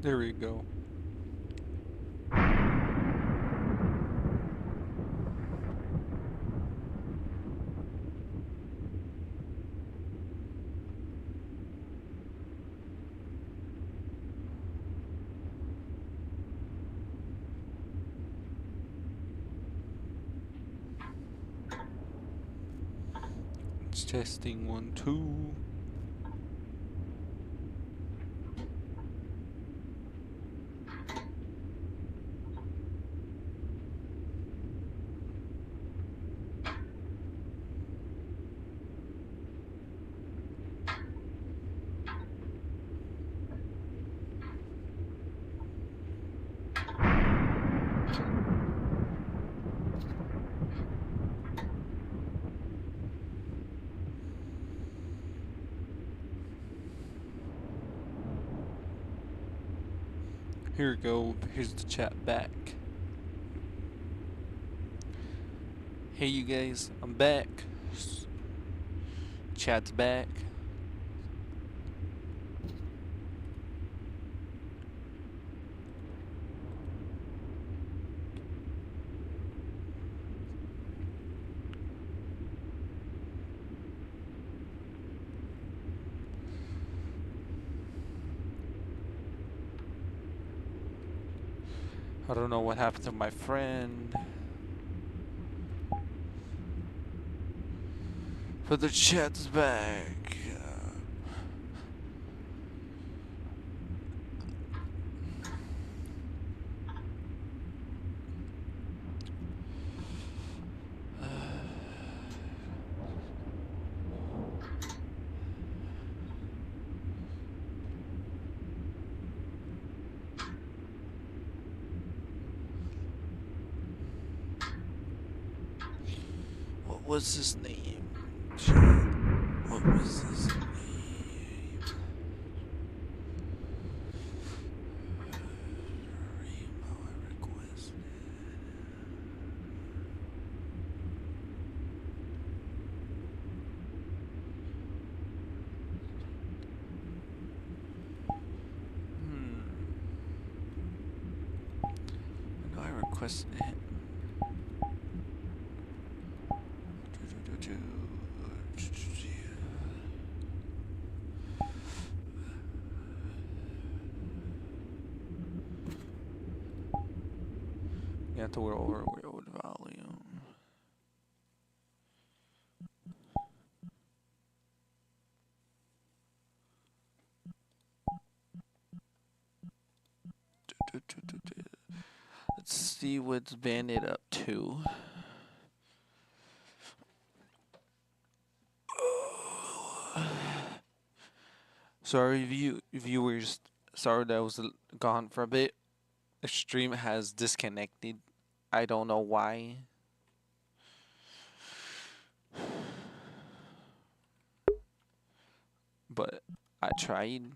There we go. It's testing 1, 2. Here we go. Here's the chat back. Hey, you guys, I'm back. Chat's back. I don't know what happened to my friend. But the chat's back. What was his name? What was his name? I requested him. You have to lower volume. Let's see what's Bandit up to. Sorry, viewers. Sorry that I was gone for a bit. The stream has disconnected. I don't know why. But I tried.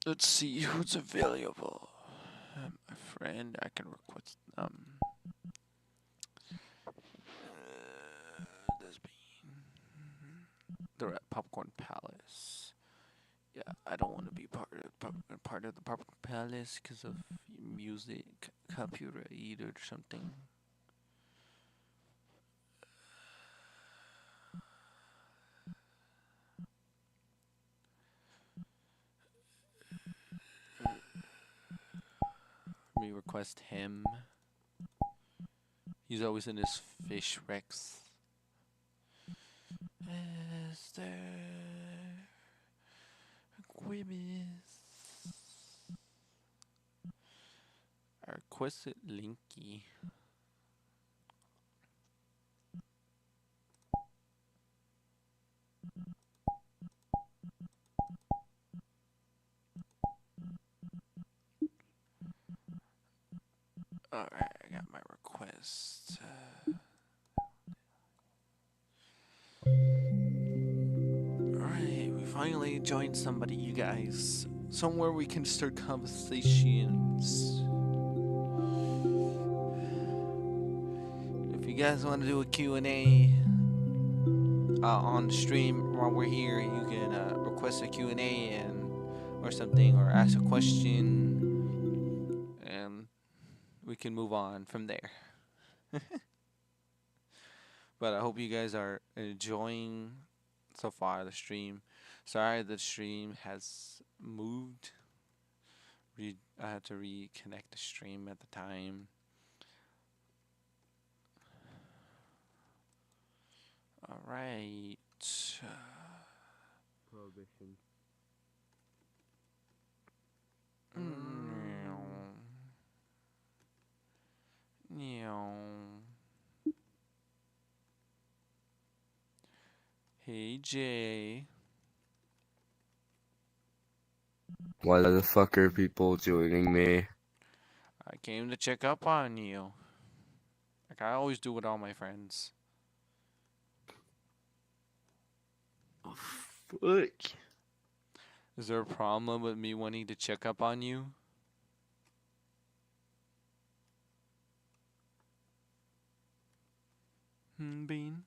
Let's see who's available. My friend, I can request this being they're at Popcorn Palace. Yeah, I don't want to be part of the Popcorn Palace because of music copyright or something. Let me request him. He's always in his fish wrecks. Is there Quibis? I requested Linky. Alright, I got my request. Alright, we finally joined somebody, you guys. Somewhere we can start conversations. If you guys want to do a Q&A on the stream while we're here, you can request a Q&A and or something, or ask a question, and we can move on from there. But I hope you guys are enjoying so far the stream. Sorry the stream has moved. I had to reconnect the stream at the time. All right. Prohibition. Hey Jay. Why the fuck are people joining me? I came to check up on you. Like I always do with all my friends. Oh, fuck. Is there a problem with me wanting to check up on you? Bean?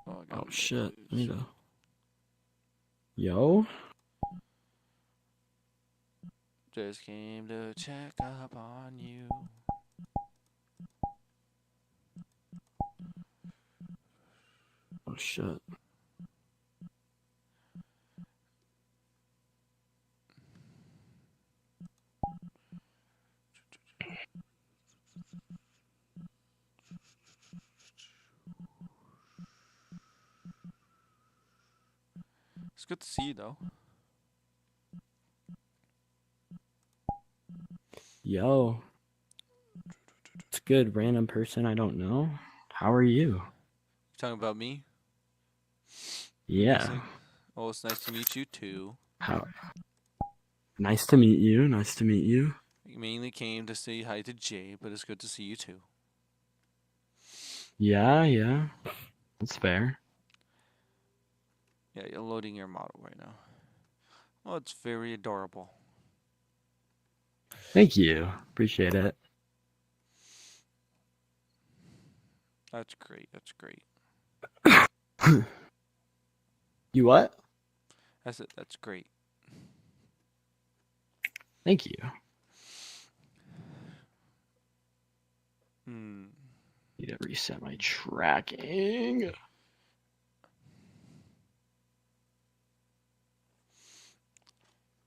Oh shit. Yo? Just came to check up on you. Oh shit. It's good to see you though. Yo. It's good, random person I don't know. How are you? You talking about me? Yeah. Oh, it's nice to meet you too. How? Nice to meet you. Nice to meet you. I mainly came to say hi to Jay, but it's good to see you too. Yeah. That's fair. Yeah, you're loading your model right now. Oh, it's very adorable. Thank you. Appreciate it. That's great. That's great. You what? That's it. That's great. Thank you. Need to reset my tracking.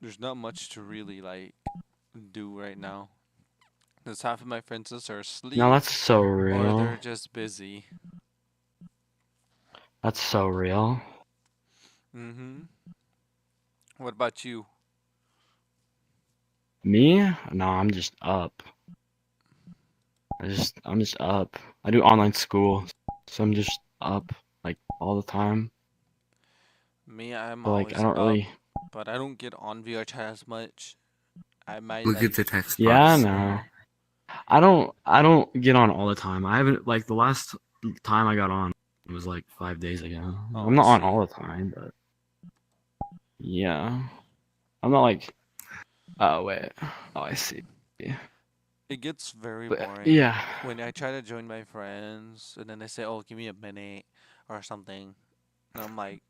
There's not much to really like do right now. Because half of my friends are asleep. No, that's so real. Or they're just busy. That's so real. What about you? Me? No, I'm just up. I'm just up. I do online school, so I'm just up like all the time. Me, I'm So, always I don't up, really. but I don't get on vrchat as much. I might Look like at the text box. Yeah, no. I don't get on all the time. I haven't like the last time I got on was like 5 days ago. Oh, I'm not on all the time, but yeah. I'm not like. Oh wait. Oh, I see. It gets very But, boring. yeah. When I try to join my friends, and then they say, "Oh, give me a minute," or something, and I'm like,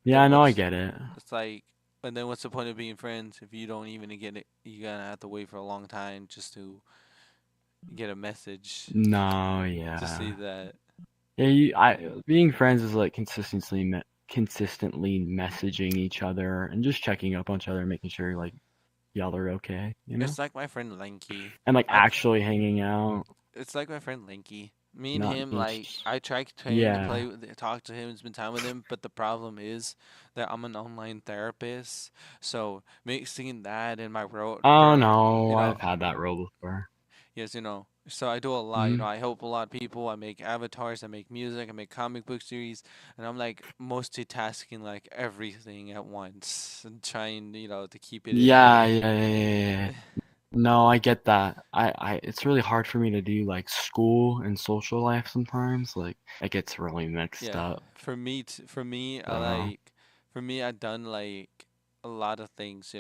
Yeah, I know. I get it. It's like, and then what's the point of being friends if you don't even get it? You're gonna have to wait for a long time just to get a message. No, yeah. To see that. Yeah, being friends is like consistently messaging each other and just checking up on each other, making sure like y'all are okay. You know. It's like my friend Linky. And like actually hanging out. It's like my friend Linky. Me and Not him, just, like, I try trying to play with, talk to him, spend time with him, but the problem is that I'm an online therapist, so mixing that in my role. Oh no, I've had that role before. Yes, so I do a lot. I help a lot of people. I make avatars. I make music. I make comic book series, and I'm like multitasking like everything at once and trying, to keep it. Yeah. No, I get that. It's really hard for me to do like school and social life sometimes. Like it gets really mixed up. For me, I've done like a lot of things.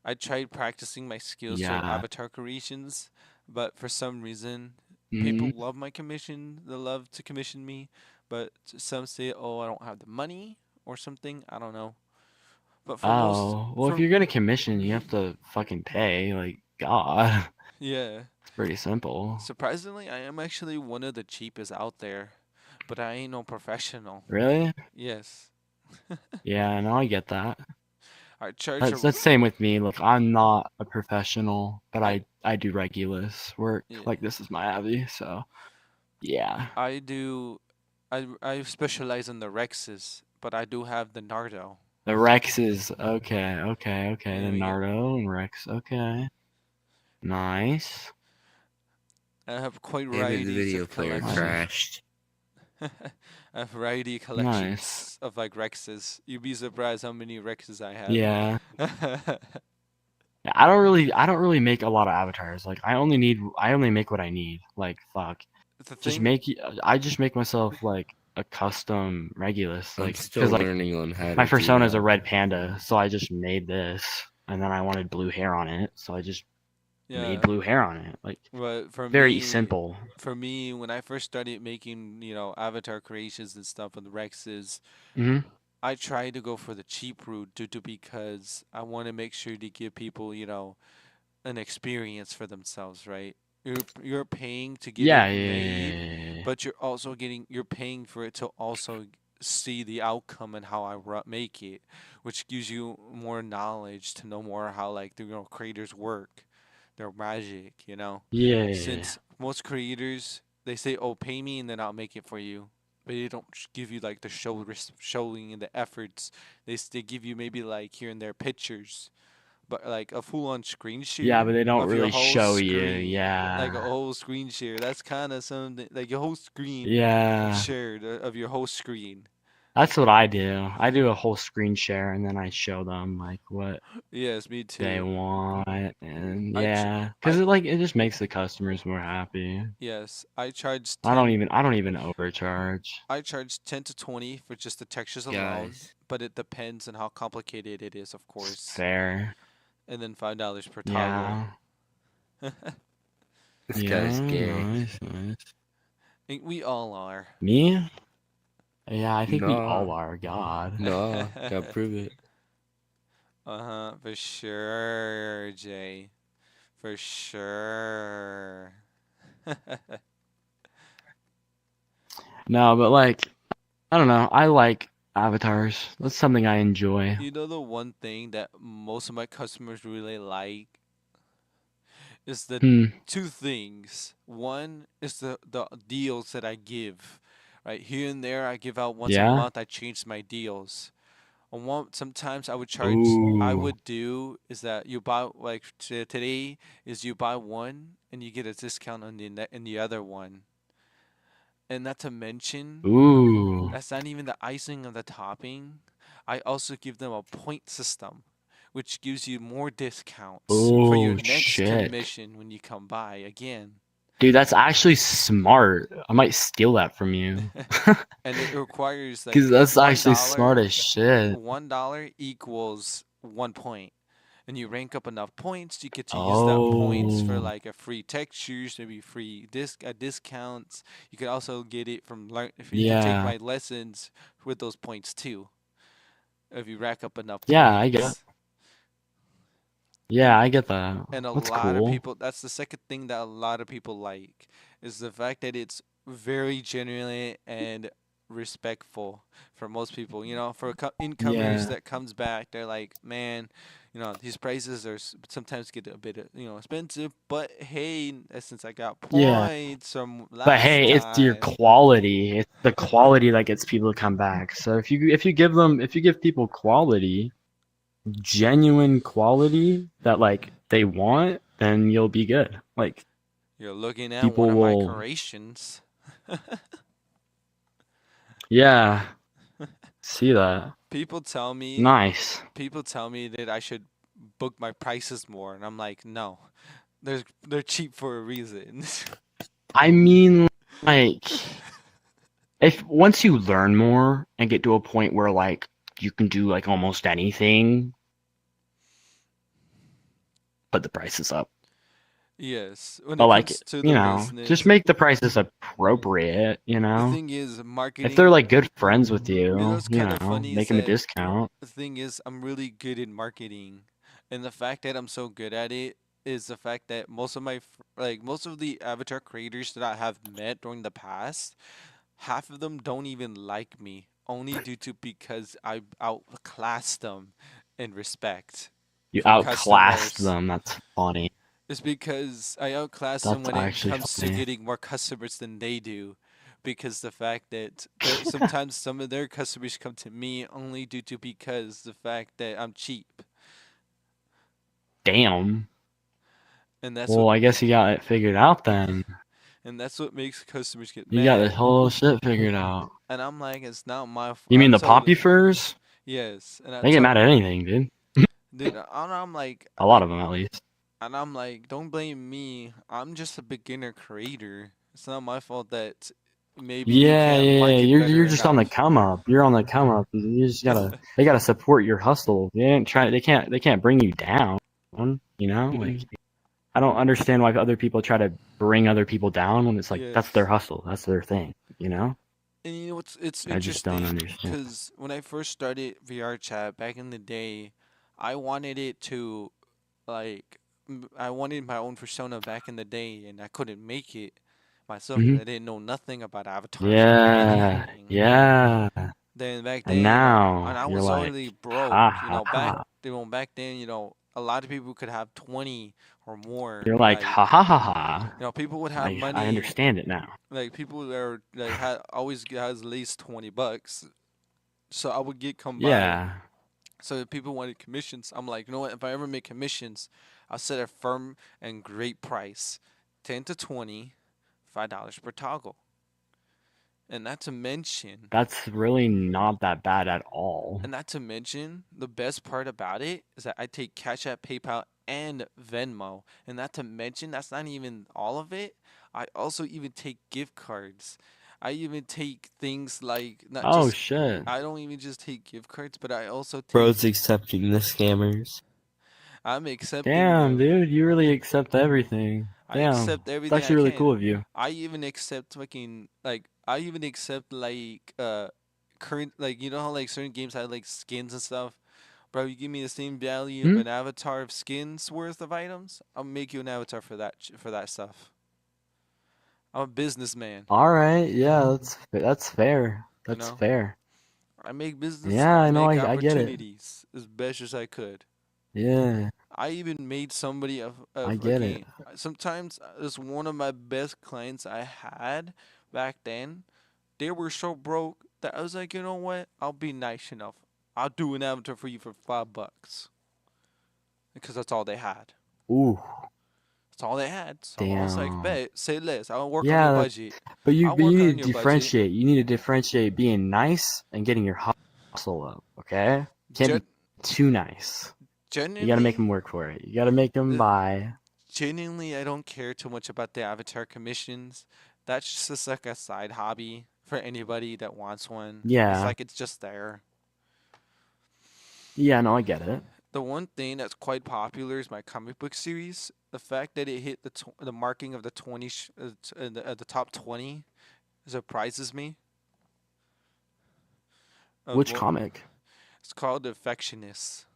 I tried practicing my skills for avatar creations, but for some reason, Hmm. People love my commission. They love to commission me, but some say, "Oh, I don't have the money" or something. I don't know. But for most, Oh, well, if for you're gonna commission, you have to fucking pay. Like, God, yeah, it's pretty simple. surprisingly, I am actually one of the cheapest out there, but I ain't no professional. Really? Yes, Yeah, no, I get that. I charge That's a the same with me. Look, I'm not a professional, but I I do Regulus work. yeah, Like, this is my hobby, so yeah. I do. I specialize in the Rexes, but I do have the Nardo. The Rex is okay, okay, okay. The There we go. Nardo and Rex, okay. Nice. I have quite Damn it, the varieties video of player Nice. collection. crashed. A variety of Nice. collections of like Rexes. You'd be surprised how many Rexes I Yeah. have. Yeah, I don't really make a lot of avatars. Like I only make what I need. Like fuck. The Just thing, make I just make myself like a custom Regulus, I'm like still because like learning on how my to do persona is a that. red panda, so I just made this, and then I wanted blue hair on it, so I just made yeah. blue hair on it. Like But very simple. for me, when I first started making, avatar creations and stuff with the Rexes, Hmm. I tried to go for the cheap route due to because I want to make sure to give people, an experience for themselves, right? You're paying to get Yeah, it yeah, made, yeah, yeah, yeah. but you're paying for it to also see the outcome and how I make it, which gives you more knowledge to know more how like the creators work, their magic. Yeah, yeah, yeah. Since most creators they say, "Oh, pay me and then I'll make it for you." But they don't give you like the showing and the efforts. They give you maybe like here and there pictures, but like a full on screen Yeah, share but they don't of your really whole show you. screen, like a Yeah. whole screen share. That's kind of something like your whole screen Yeah. shared of your whole screen. That's what I do. I do a whole screen share and then I show them like what Yes, me they too. want and I ch- yeah, because I it just makes the customers more happy. yes, I charge I don't even overcharge. 10 to 20 for just the textures alone, Guys, but it depends on how complicated it is, of course. Fair. And then $5 per toggle. Yeah. this guy's Yeah, gay. nice, nice. We all are. Me? Yeah, I think we Nah, all are, God. nah, gotta prove it. For sure, Jay. For sure. No, but like I don't know. I like avatars. That's something I enjoy. You know the one thing that most of my customers really like is the Hmm. two things. One is the deals that I give. Right here and there, I give out once a Yeah? month. I change my deals. On one, sometimes I would charge. I Ooh. would do is that you buy like today is you buy one and you get a discount on in the other one. And not to mention, Ooh. that's not even the icing of the topping. I also give them a point system, which gives you more discounts for your Oh next shit. commission when you come by again. Dude, that's actually smart. I might steal that from you. And it requires Cause like that's one actually smart dollar. as shit. $1 equals 1 point. And you rank up enough points, you get to use that points for Oh. like a free textures, maybe free discounts. You can also get it from learn if you can take Yeah. my lessons with those points too. If you rack up enough Yeah, I get it. points. Yeah, And I get that. and a That's lot of cool. people that's the second thing that a lot of people like is the fact that it's very genuine and respectful for most people. For incomers Yeah. that comes back, they're like, man, these prices are sometimes get a bit expensive, but hey, since I got Yeah. points from But last hey, it's your time. quality. It's the quality that gets people to come back. So if you give people quality, genuine quality that like they want, then you'll be good. Like You're looking at one people of my will, creations. yeah, see that. people tell me Nice. People tell me that I should book my prices more, and I'm like, no, they're cheap for a reason. I mean, like, if once you learn more and get to a point where like you can do like almost anything, put the prices up. Yes, when But it like, comes to you the know, just business, make the prices appropriate, you the know? thing is, If they're marketing. like good friends with You know you, what's you kind of know, funny is make them a that discount. the thing is, I'm really good in marketing, and the fact that I'm so good at it is the fact that most of the avatar creators that I have met during the past, half of them don't even like me, only due to because I outclassed them in respect You for outclassed customers. them. That's funny. It's because I outclass them That's when it actually comes to funny. getting more customers than they do. Because the fact that sometimes some of their customers come to me only due to because the fact that I'm cheap. Damn. And that's what Well, I guess you got it figured out then. and that's what makes customers get You got this mad. whole shit figured out. And I'm like, it's not my You mean the poppy furs? yes. And I They get tell mad at anything, dude. dude, I'm A lot of them, at least. and I'm like, don't blame me. I'm just a beginner creator. It's not my fault that maybe you Yeah, can't yeah, yeah. market You're better just on the enough. come up. You're on the come up. You just gotta. They gotta support your hustle. They didn't try. They can't. They can't bring you down. You know, like I don't understand why other people try to bring other people down when it's like that's their Yes. hustle. That's their thing. You know. And you know what's it's I just don't interesting understand. because when I first started VRChat back in the day, I wanted it to like I wanted my own persona back in the day, and I couldn't make it myself because Hmm. I didn't know nothing about avatars or Yeah, anything. yeah. Then back And then, and now I you're was like, already broke. ha ha ha. Back then, a lot of people could have 20 or more. You're like, ha ha ha ha. People would have I money. understand it now. Like people that are like had always has at least $20, so I would get come by. Yeah, So if people wanted commissions, I'm like, you know what? If I ever make commissions, I'll set a firm and great price, 10 to 20, $5 per toggle, and not to mention, that's really not that bad at all. the best part about it is that I take Cash App, PayPal, and Venmo, and not to mention, that's not even all of it. I also even take gift cards. I even take things like not Oh just. shit. I don't even just take gift cards, but I also take. Bro's accepting the scammers. I'm accepting Damn, them. dude, you really accept everything. I Damn, accept it's everything I actually really can. cool of you. I even accept current, like, you know how like certain games have like skins and stuff. Bro, you give me the same value of Hmm? an avatar of skins worth of items, I'll make you an avatar for that stuff. I'm a businessman, All right, yeah, that's fair. you That's know. fair. Yeah, I I know. make I get it. opportunities as best as I could. Yeah, I even made somebody a I get it. fucking. Sometimes this one of my best clients I had back then. They were so broke that I was like, you know what? I'll be nice enough. I'll do an avatar for you for $5 because that's all they had. Ooh, That's all they had. So I was like, damn. bet, say less. I'll work on your Yeah, budget. I'll but you work on need your to budget. differentiate. You need to differentiate being nice and getting your hustle up. Okay, can't be Gen- too nice. You got to make genuinely, them work for it. You got to make them the, buy. genuinely, I don't care too much about the avatar commissions. That's just like a side hobby for anybody that wants one. It's Yeah, like it's just there. yeah. No, I get it. The one thing that's quite popular is my comic book series. The fact that it hit the marking of the 20 the top 20 surprises me. Of Which what comic? it's called, the Affectionist.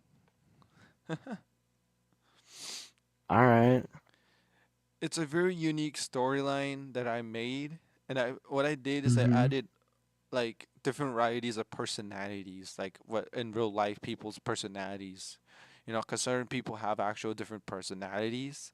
All right. It's a very unique storyline that I made, and I what I did is I Mm-hmm. added like different varieties of personalities, like what in real life people's personalities. Because certain people have actual different personalities.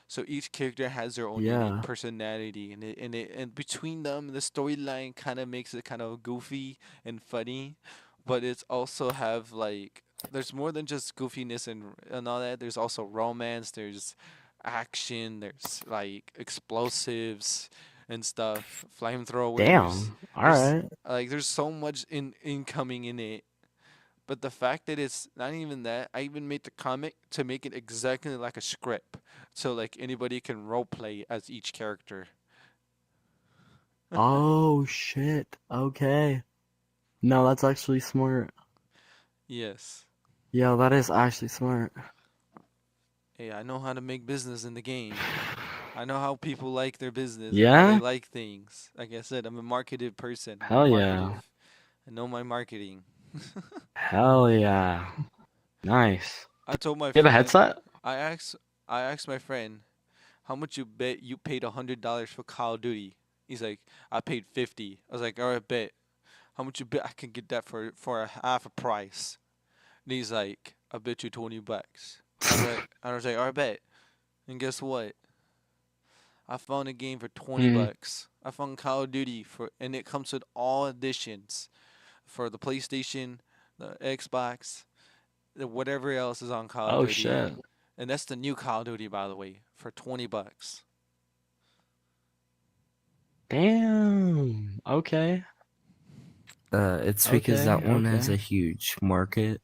So each character has their own unique Yeah. personality, and between them, the storyline kind of makes it kind of goofy and funny, but it's also have like there's more than just goofiness and all that. There's also romance. There's action. There's like explosives and stuff, flamethrowers. Damn. All There's right. there's so much incoming in it, but the fact that it's not even that, I even made the comic to make it exactly like a script. So like anybody can role play as each character. Oh shit. Okay. No, that's actually smart. Yes. Yeah, that is actually smart. Hey, I know how to make business in the game. I know how people like their business and how they Yeah? like things. Like I said, I'm a marketed person. I'm Hell marketive. yeah. I know my marketing. Hell yeah. Nice. I told my You have a friend, headset? I asked, I asked my friend, how much you bet you paid $100 for Call of Duty? He's like, I paid 50. I was like, all right, bet. How much you bet I can get that for a half a price? And he's like, I bet you $20. I was like, all right, bet. And guess what? I found a game for 20 Hmm. bucks. I found Call of Duty and it comes with all editions for the PlayStation, the Xbox, whatever else is on Call of Oh Duty. shit. And that's the new Call of Duty, by the way, for 20 bucks. Damn. Okay. It's because Okay. that one has a Okay. huge market.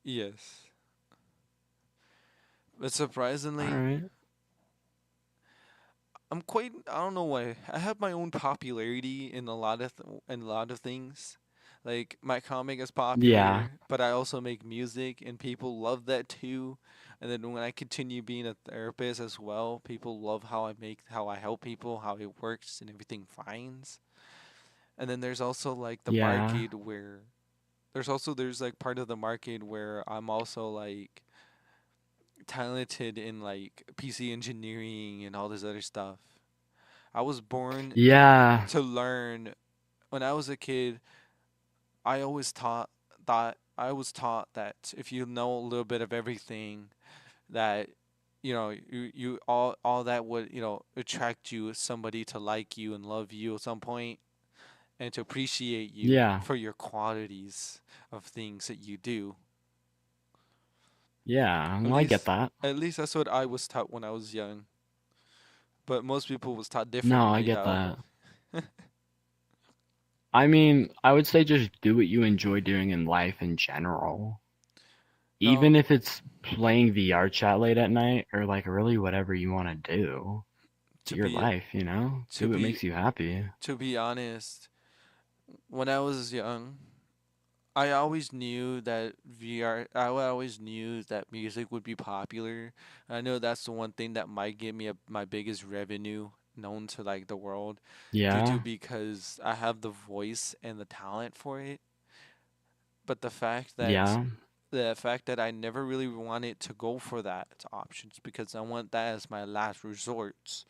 Yes. But All surprisingly, right. I don't know why. I have my own popularity in a lot of things. Like my comic is Yeah. popular, but I also make music and people love that too. And then when I continue being a therapist as well, people love how I help people, how it works and everything finds. And then there's also like the Yeah. market where there's like part of the market where I'm also like talented in like PC engineering and all this other stuff. I was born Yeah. to learn. When I was a kid, I always taught that if you know a little bit of everything, that you all that would attract you somebody to like you and love you at some point and to appreciate you Yeah. for your qualities of things that you do. Yeah. At No, I get least that. at least that's what I was taught when I was young. But most people was taught No, I differently get though. that. I mean, I would say just do what you enjoy doing in life in general. No, Even if it's playing VRchat late at night or like really whatever you want to do. It's to your be life, you know? to Do what be makes you happy. to be honest, when I was young, I always knew that always knew that music would be popular. I know that's the one thing that might give me my biggest revenue known to like the world due to Yeah. because I have the voice and the talent for it. But Yeah. the fact that I never really wanted to go for that options because I want that as my last resort.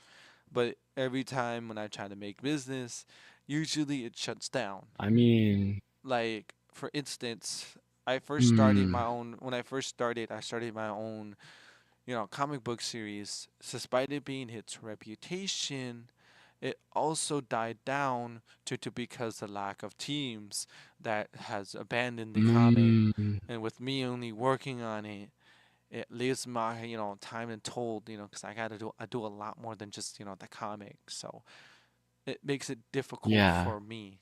But every time when I try to make business, usually it shuts down. I mean, Like for instance, I first started hmm. my own when I first started, I started my own, comic book series. Despite it being its reputation, it also died down due to because the lack of teams that has abandoned the comic. Mm, And with me only working on it, it leaves my time and told because I do a lot more than just the comic, so it makes it difficult yeah. for me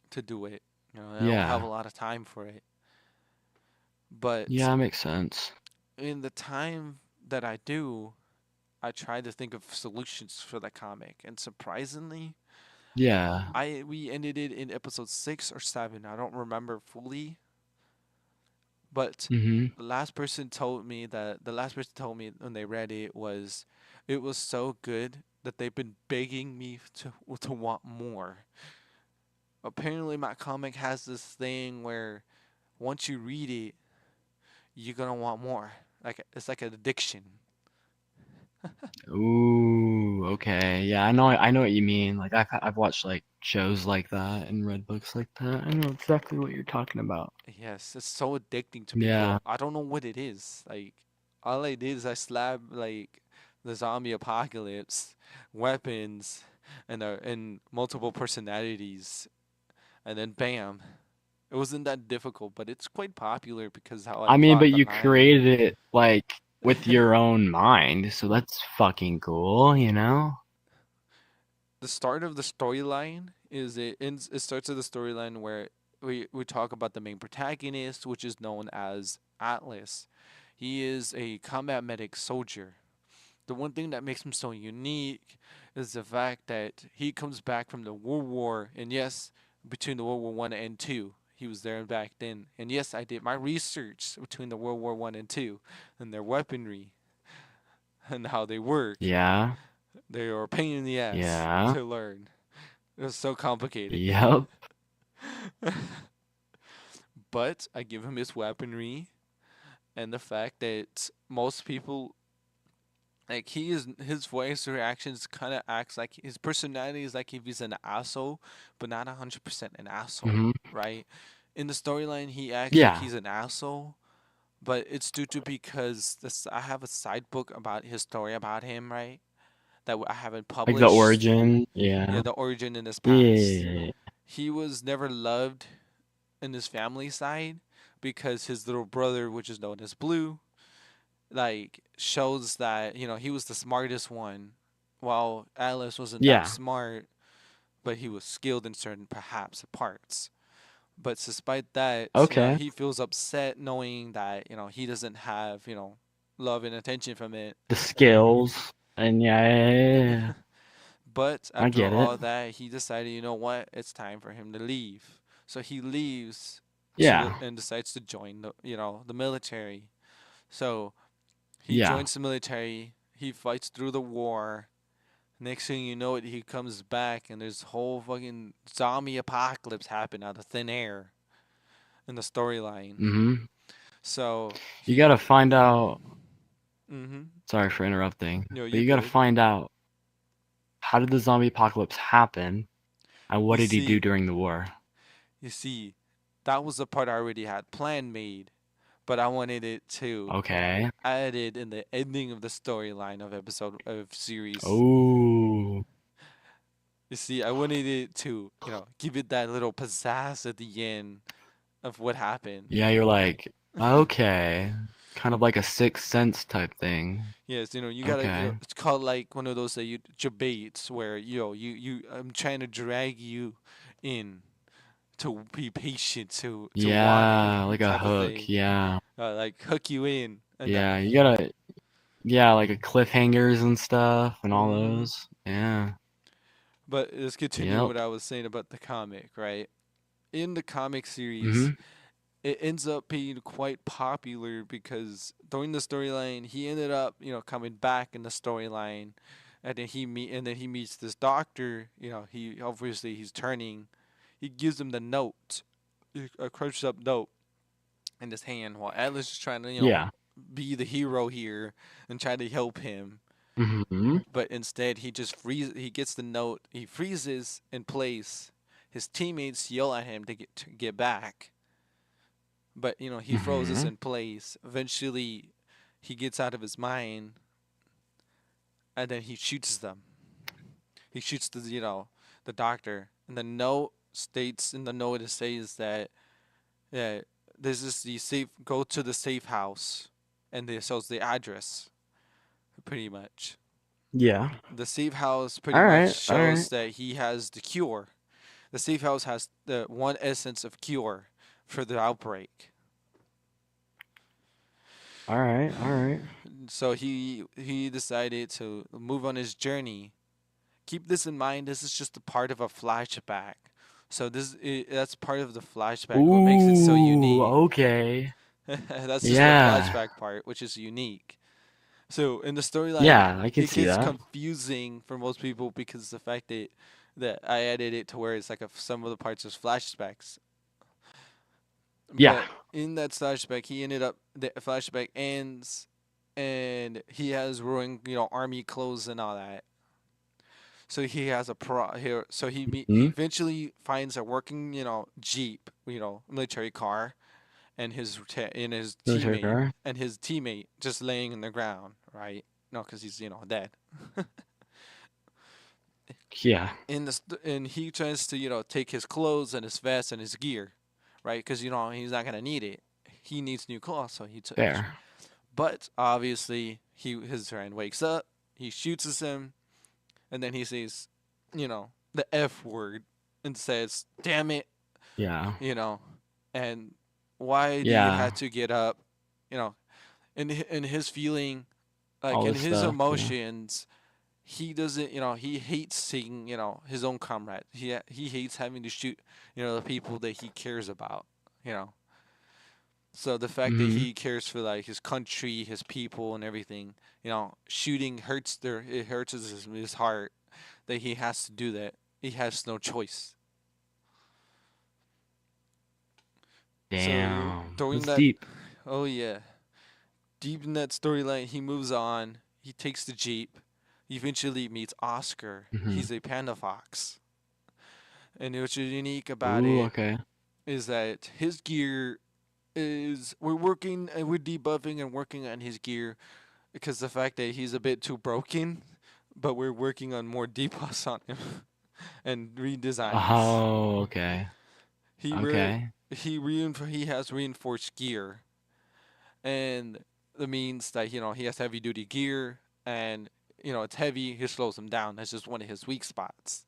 to do it. I don't have a Yeah. lot of time for it. But Yeah, it makes sense. in the time that I do, I try to think of solutions for the comic. And surprisingly, Yeah. I we ended it in episode 6 or 7. I don't remember fully, but Mm-hmm. the last person told me when they read it was so good that they've been begging me to want more. Apparently my comic has this thing where once you read it, you're gonna want more. Like it's like an addiction. Ooh, okay. Yeah, I know what you mean. Like I've watched like shows like that and read books like that. I know exactly what you're talking about. Yes, it's so addicting to Yeah. people. I don't know what it is. Like all I did is I slapped like the zombie apocalypse, weapons, and multiple personalities, and then bam. It wasn't that difficult, but it's quite popular because how I I mean, plot but the you line. created it like with your own mind, so that's fucking cool, you know? The start of the storyline it starts with the storyline where we talk about the main protagonist, which is known as Atlas. He is a combat medic soldier. The one thing that makes him so unique is the fact that he comes back from the World War, and yes, between the World War One and Two. he was there back then. And yes, I did my research between the World War One and Two, and their weaponry and how they work. Yeah. They are a pain in the ass Yeah. to learn. It was so complicated. Yep. But I give him his weaponry and the fact that most people like he is his voice reactions kind of acts like his personality is like if he's an asshole, but not 100% an asshole, Mhm. right? In the storyline, he acts like Yeah. he's an asshole, but it's due to because this I have a side book about his story about him, right? That I haven't Like the published. origin. Yeah, Yeah. the origin in his past. Yeah. He was never loved in his family side because his little brother, which is known as Blue, like shows that he was the smartest one, while Alice wasn't that Yeah. smart, but he was skilled in certain perhaps parts. But despite that, Okay. he feels upset knowing that he doesn't have love and attention from it. The skills. And yeah. But I after get it. all that, he decided, you know what, it's time for him to leave. So he leaves Yeah. and decides to join the military. So he Yeah. joins the military. He fights through the war. Next thing you know, he comes back and there's whole fucking zombie apocalypse happen out of thin air in the storyline. Mhm. So You he, gotta find out. mm-hmm. Sorry for interrupting, No, but you're you gotta good. find out how did the zombie apocalypse happen, and what You did he do see, during the war? you see, that was the part I already had planned made, but I wanted it to Okay. added in the ending of the storyline of episode of series. Oh. You see, I wanted it to, give it that little pizzazz at the end of what happened. Yeah, you're like, okay. Kind of like a Sixth Sense type thing. Yes, you gotta, Okay. it's called like one of those debates where I'm trying to drag you in to be patient to want Yeah, it like a type of hook. thing, Yeah. like hook you in and that. Yeah, you gotta, yeah, like a cliffhangers and stuff and all Hmm. those. Yeah. But let's continue what Yep. I was saying about the comic, right? In the comic series, Mhm. it ends up being quite popular because during the storyline, he ended up, coming back in the storyline, and then he meets this doctor. He obviously he's turning. He gives him the note, a crunched up note in his hand, while Atlas is trying to, Yeah. be the hero here and try to help him. Mhm. But instead, he just He gets the note. He freezes in place. His teammates yell at him to get back, but he froze Mhm. in place. Eventually, he gets out of his mind, and then he shoots them. He shoots the doctor, and the note states in the note it says that this is the safe. Go to the safe house, and it shows the address pretty much. Yeah. The safe house pretty All much right. All shows right. that he has the cure. The safe house has the one essence of cure for the outbreak. All right. All right. So he decided to move on his journey. Keep this in mind. This is just a part of a flashback. So that's part of the flashback. What makes it so Ooh, unique. okay. That's just the Yeah. flashback part, which is unique. So in the storyline, Yeah, I can it see gets that. confusing for most people because of the fact that I added it to where it's like some of the parts is flashbacks. Yeah. But in that flashback, the flashback ends, and he has ruined army clothes and all that. So he has a pro here. So he Hmm? eventually finds a working jeep, military car, and his Military teammate car? just laying in the ground, right? No, because he's dead. Yeah. And he tries to take his clothes and his vest and his gear, right? Because he's not gonna need it. He needs new clothes, so Fair. But obviously his friend wakes up, he shoots him, and then he says, the F word, and says, "Damn it," Yeah. you know, and why do you Yeah. have to get up, you know, in his feeling, like All in this his stuff. Yeah. emotions, he doesn't, he hates seeing, his own comrade. He hates having to shoot, the people that he cares about, you know. So the fact that Mm-hmm. he cares for like his country, his people, and everything, shooting it hurts his heart that he has to do that. He has no choice. So Damn, during that's that, deep. oh yeah, deep in that storyline, he moves on. He takes the jeep. He eventually meets Oscar. Mm-hmm. He's a panda fox, and what's unique about Ooh, it okay. is that his gear is we're working and we're debuffing and working on his gear because the fact that he's a bit too broken, but we're working on more debuffs on him and redesigns. Oh, okay. He re- Okay. he has reinforced gear, and that means that he has heavy duty gear, and it's heavy. He slows him down. That's just one of his weak spots.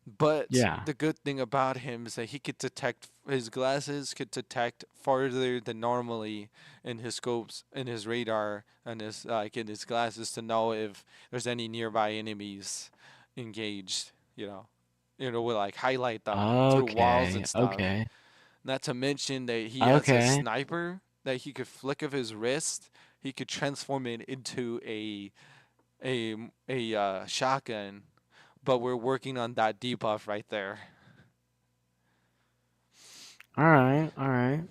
But Yeah. the good thing about him is that he could detect his glasses could detect farther than normally in his scopes, in his radar, and his in his glasses to know if there's any nearby enemies engaged. Will like highlight them through walls Okay. and stuff. Okay. Not to mention that he has a Okay. sniper that he could flick of his wrist. He could transform it into a shotgun, but we're working on that debuff right there. All right. All right.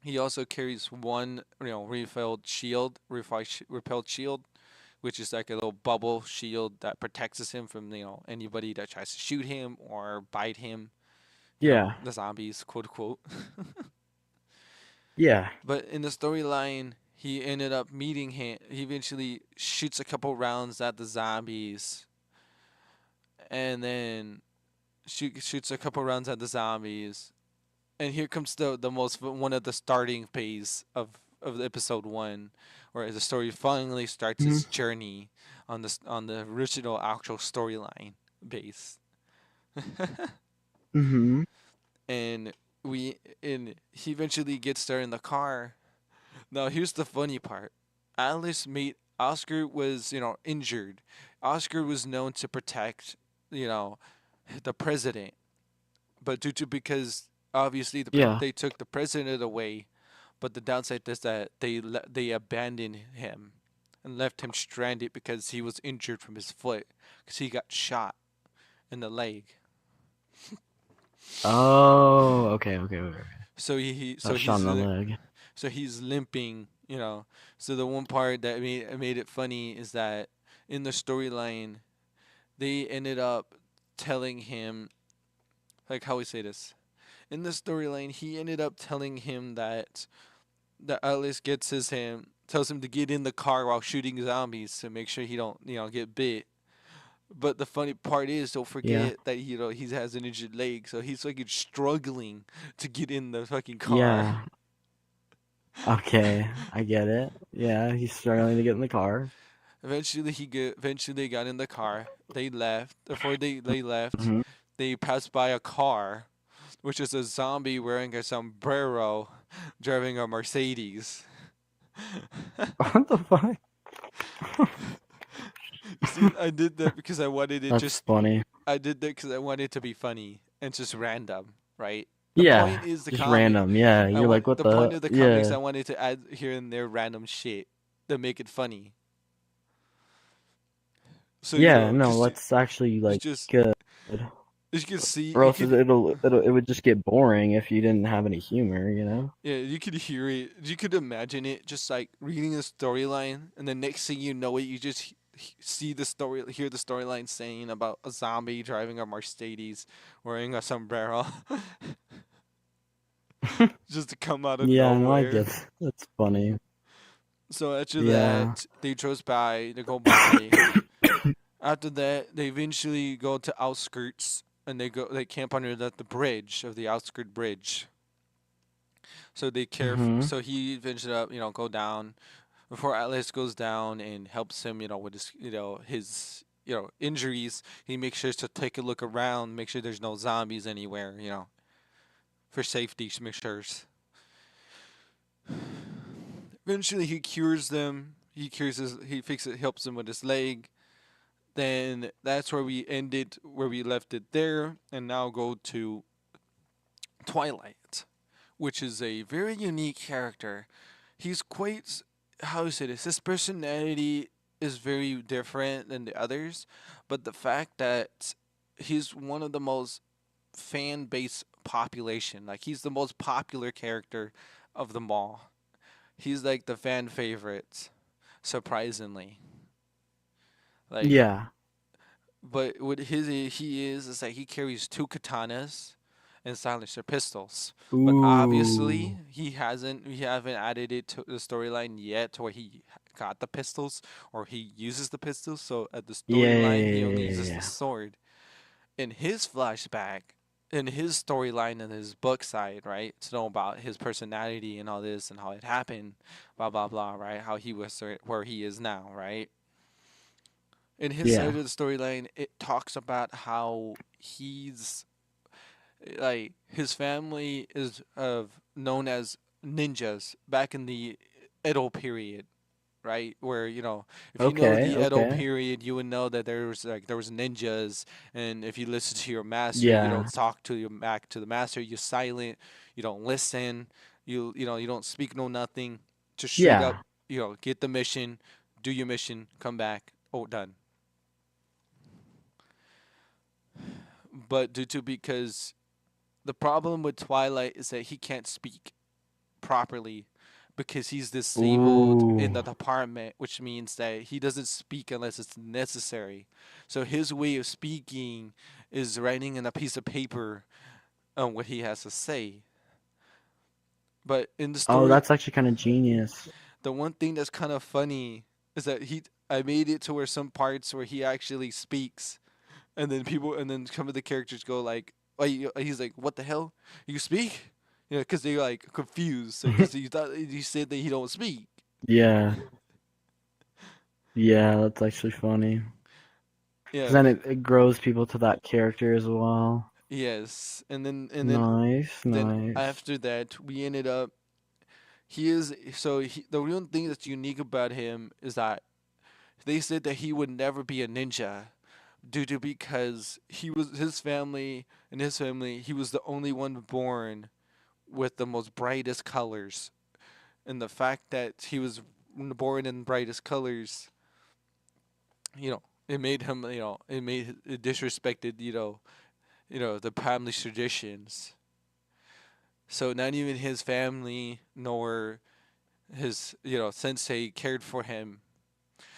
He also carries one, repelled shield, which is like a little bubble shield that protects him from anybody that tries to shoot him or bite him. Yeah. The zombies, quote unquote. Yeah. But in the storyline, he ended up meeting him. He eventually shoots a couple rounds at the zombies, and then shoots a couple rounds at the zombies, and here comes the most one of the starting phase of episode one, where the story finally starts Mm-hmm. its journey on the original actual storyline base. Mm-hmm. and and he eventually gets there in the car. Now here's the funny part. Alice made Oscar was, injured. Oscar was known to protect, you know, the president, but due to because obviously Yeah. they took the president away, but the downside is that they abandoned him and left him stranded because he was injured from his foot because he got shot in the leg. Oh. Okay. Okay. Okay. So he Got shot in the leg. so he's limping. So the one part that made it funny is that in the storyline they ended up telling him, like, how we say this, in the storyline he ended up telling him that Alice gets his him tells him to get in the car while shooting zombies to make sure he don't get bit. But the funny part is, don't Yeah. forget that he has an injured leg, so he's fucking struggling to get in the fucking car. Yeah. Okay. I get it. Yeah. He's struggling to get in the car. Eventually they got in the car. They left. Before they left, Mm-hmm. they passed by a car, which is a zombie wearing a sombrero, driving a Mercedes. What the fuck? You see, I did that because I wanted it That's just. funny. I did that because I wanted it to be funny and just random, right? The Yeah. point is the Just comic. random. Yeah. I You're like, want what the point the? of the comics. Yeah. I wanted to add here and there random shit to make it funny. So Yeah. No, cause that's actually it's like just good. you can see Or you else could it would just get boring if you didn't have any humor, you know? yeah you could hear it. You could imagine it just like reading the storyline, and the next thing you know it, you just see the story, hear the storyline saying about a zombie driving a Mercedes, wearing a sombrero, just to come out of Yeah, no, I get nowhere. it. That's funny. So after Yeah. that, they chose by. They go by. After that, they eventually go to outskirts, and they camp under the bridge of the outskirt bridge. So they care. Mm-hmm. So he eventually up, go down before Atlas goes down and helps him, with his injuries. He makes sure to take a look around, make sure there's no zombies anywhere, for safety measures. Eventually, he cures them. He fixes, helps him with his leg. Then that's where we ended, where we left it there, and now go to Twilight, which is a very unique character. He's quite, how to say this, his personality is very different than the others, but the fact that he's one of the most fan base population, like he's the most popular character of them all. He's like the fan favorite, surprisingly. Like, Yeah. but what his he is that he carries two katanas and silencer pistols. But obviously, Ooh. we haven't added it to the storyline yet, to where he got the pistols or he uses the pistols. So at the Yeah, storyline, he yeah, only yeah, yeah, uses the yeah. sword. In his flashback, in his storyline, in his book side, right, to know about his personality and all this and how it happened, blah blah blah, right, how he was where he is now, right. In his Yeah. side of the storyline, it talks about how he's like his family is known as ninjas back in the Edo period, right? Where if you know Okay, the Edo okay. period, you would know that there was ninjas, and if you listen to your master, you Yeah. don't talk to your back to the master. You're silent. You don't listen. You don't speak no nothing. Just straight up, Yeah. get the mission, do your mission, come back. Oh, done. But due to because the problem with Twilight is that he can't speak properly because he's disabled in Ooh. the department, which means that he doesn't speak unless it's necessary. So his way of speaking is writing in a piece of paper on what he has to say. But in the Oh, story, that's actually kind of genius. the one thing that's kind of funny is that I made it to where some parts where he actually speaks, and then some of the characters go like, he's like, "What the hell? You speak?" Because they're like confused, because he thought he said that he don't speak. Yeah. Yeah, that's actually funny. Because Yeah. then it grows people to that character as well. Yes. Nice, Then nice. after that, we ended up. He is so the real thing that's unique about him is that they said that he would never be a ninja due to because his family, he was the only one born with the most brightest colors, and the fact that he was born in brightest colors, it made him, it disrespected, the family traditions. So not even his family nor his, sensei cared for him.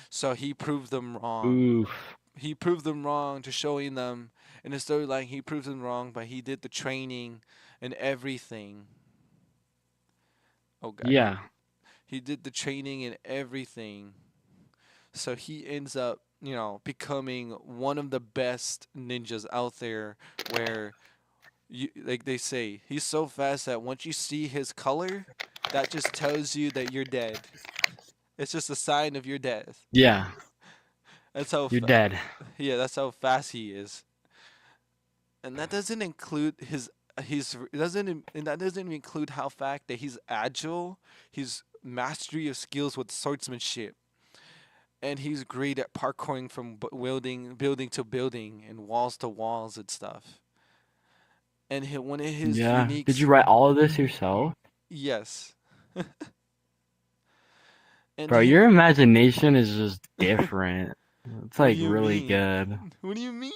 So he proved them wrong. Oof. He proved them wrong to showing them in the storyline. He proved them wrong, but he did the training and everything. Oh god, he Yeah. he did the training and everything. So he ends up, becoming one of the best ninjas out there. Where like they say, he's so fast that once you see his color, that just tells you that you're dead. It's just a sign of your death. Yeah. That's how, You're dead. yeah, that's how fast he is. And that doesn't include and that doesn't even include how fact that he's agile, his mastery of skills with swordsmanship, and he's great at parkouring from building to building and walls to walls and stuff. And one of his Yeah. Did you uniques, write all of this yourself? yes, and Bro, your imagination is just different. It's what do like you really mean? good. What do you mean?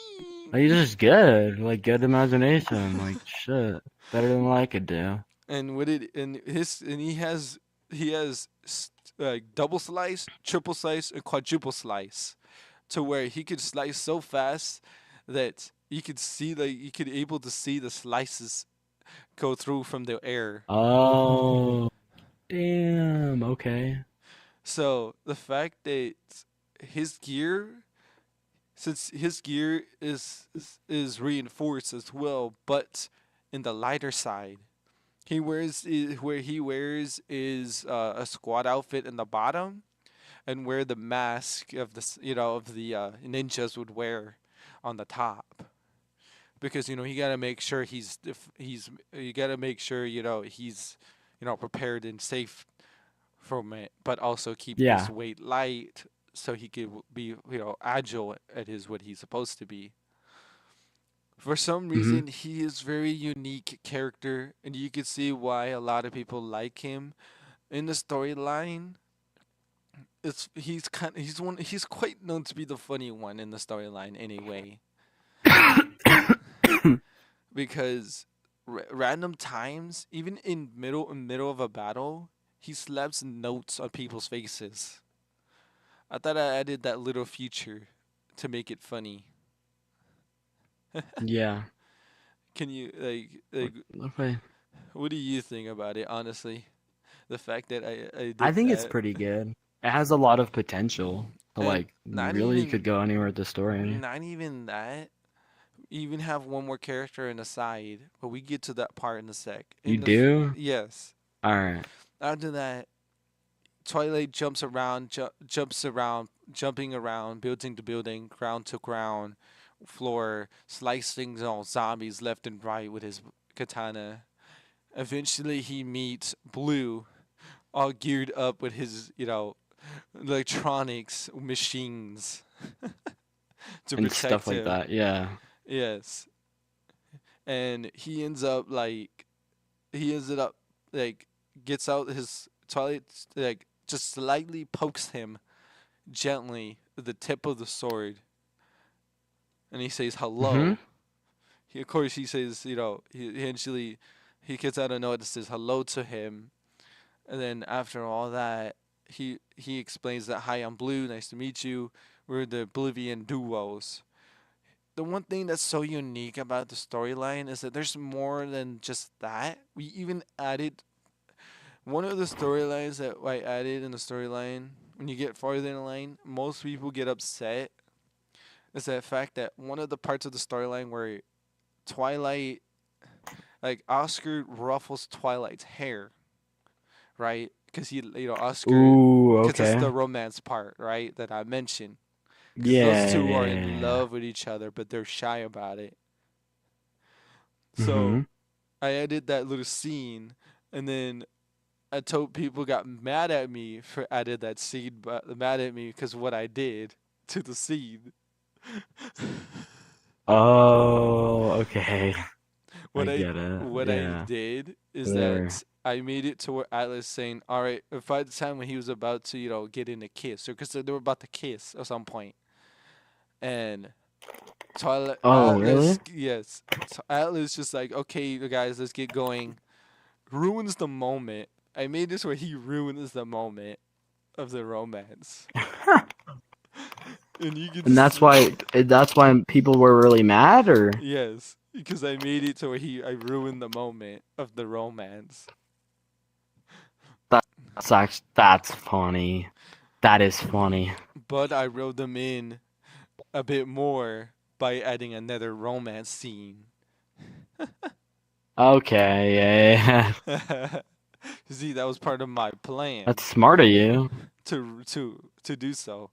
Like, you're just good. Like, good imagination. Like, shit. Better than what I could do. And what it and he has like double slice, triple slice, and quadruple slice, to where he could slice so fast that you could able to see the slices go through from the air. Oh, damn. Okay. So the fact that his gear, since his gear is reinforced as well, but in the lighter side, where he wears is a squad outfit in the bottom, and where the mask of the ninjas would wear on the top, because he got to make sure he's you got to make sure he's prepared and safe from it, but also keep his Yeah. weight light, so he could be agile at his what he's supposed to be. For some Hmm. reason, he is very unique character, and you can see why a lot of people like him in the storyline. It's he's quite known to be the funny one in the storyline anyway, because random times, even in middle of a battle, he slaps notes on people's faces. I thought I added that little feature to make it funny. Yeah. Can you What, okay. what do you think about it, honestly? The fact that I I did think it's that. pretty good. It has a lot of potential to And like not really could even go anywhere with the story. not even that. Even have one more character in the side, but we get to that part in a sec. You do? Yes. All right. After that, Twilight jumps around, jumping around, building to building, ground to ground, floor, slicing all zombies left and right with his katana. Eventually, he meets Blue, all geared up with his, electronics machines to And stuff protect like him. that. Yeah. Yes, and he ended up like gets out his Twilight, like just slightly pokes him gently with the tip of the sword, and he says Mhm. hello. Of course he says, he eventually he gets out a note that says hello to him, and then after all that, he explains that, hi, I'm Blue, nice to meet you. We're the Oblivion duos. The one thing that's so unique about the storyline is that there's more than just that. We even added one of the storylines that I added in the storyline. When you get farther in the line, most people get upset. Is the fact that one of the parts of the storyline where Twilight, like Oscar ruffles Twilight's hair, right? Because Oscar, Ooh, because it's okay. the romance part, right, that I mentioned. Because those Yeah, two are yeah, in yeah. love with each other, but they're shy about it. So Mhm. I added that little scene, and then I told people got mad at me for added that scene, but mad at me because what I did to the scene. Oh, okay. I what I get it. what I Yeah. did is There. that I made it to where Atlas saying, "All right," if by the time when he was about to get in a kiss, or because they were about to kiss at some point, and Twilight Oh, Atlas, really? yes, Atlas just like, okay, guys, let's get going. Ruins the moment. I made this where he ruins the moment of the romance, and you can And that's see. why people were really mad, or Yes, because I made it to where I ruined the moment of the romance. that's funny. That is funny. But I wrote them in a bit more by adding another romance scene. Okay, yeah, yeah. See, that was part of my That's plan smart of you to do so.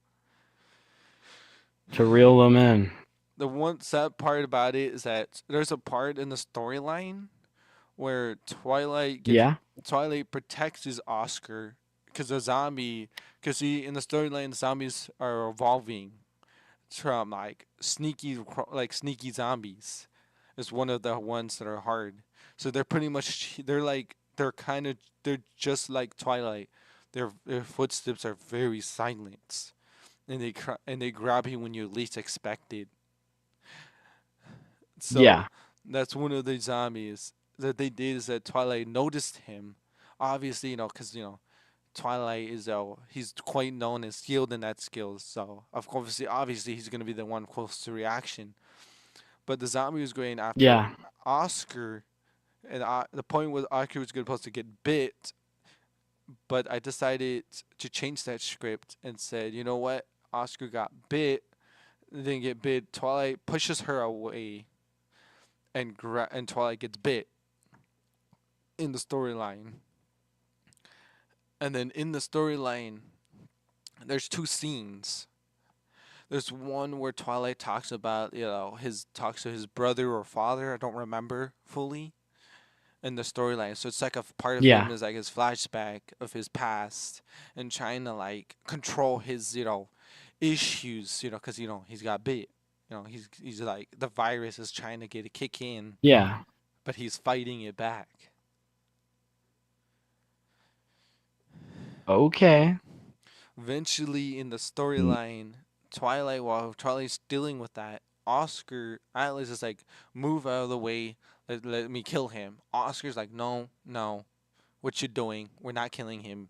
to reel them in. The one sad part about it is that there's a part in the storyline where Yeah. Twilight protects his Oscar because the zombie, because he in the storyline, the zombies are evolving from like sneaky zombies. Is one of the ones that are hard. So they're pretty much they're just like Twilight. Their footsteps are very silent, and they grab you when you least expect it. So Yeah. that's one of the zombies that they did is that Twilight noticed him. Obviously, because Twilight is he's quite known and skilled in that skill. So of course, obviously, he's gonna be the one close to reaction. But the zombie was going after Yeah. Oscar, and the point was Oscar was supposed to get bit. But I decided to change that script and said, you know what? Oscar got bit, didn't get bit. Twilight pushes her away, and Twilight gets bit in the storyline. And then in the storyline, there's two scenes. There's one where Twilight talks about, his talks to his brother or father. I don't remember fully in the storyline. So it's like a part of him Yeah. is like his flashback of his past and trying to like control his, issues, because he's got bit. He's like the virus is trying to get a kick in, Yeah. but he's fighting it back. Okay. Eventually, in the Mm, storyline, while Twilight's dealing with that, Oscar Atlas is like, "Move out of the way. Let me kill him." Oscar's like, "No, no, what you doing? We're not killing him."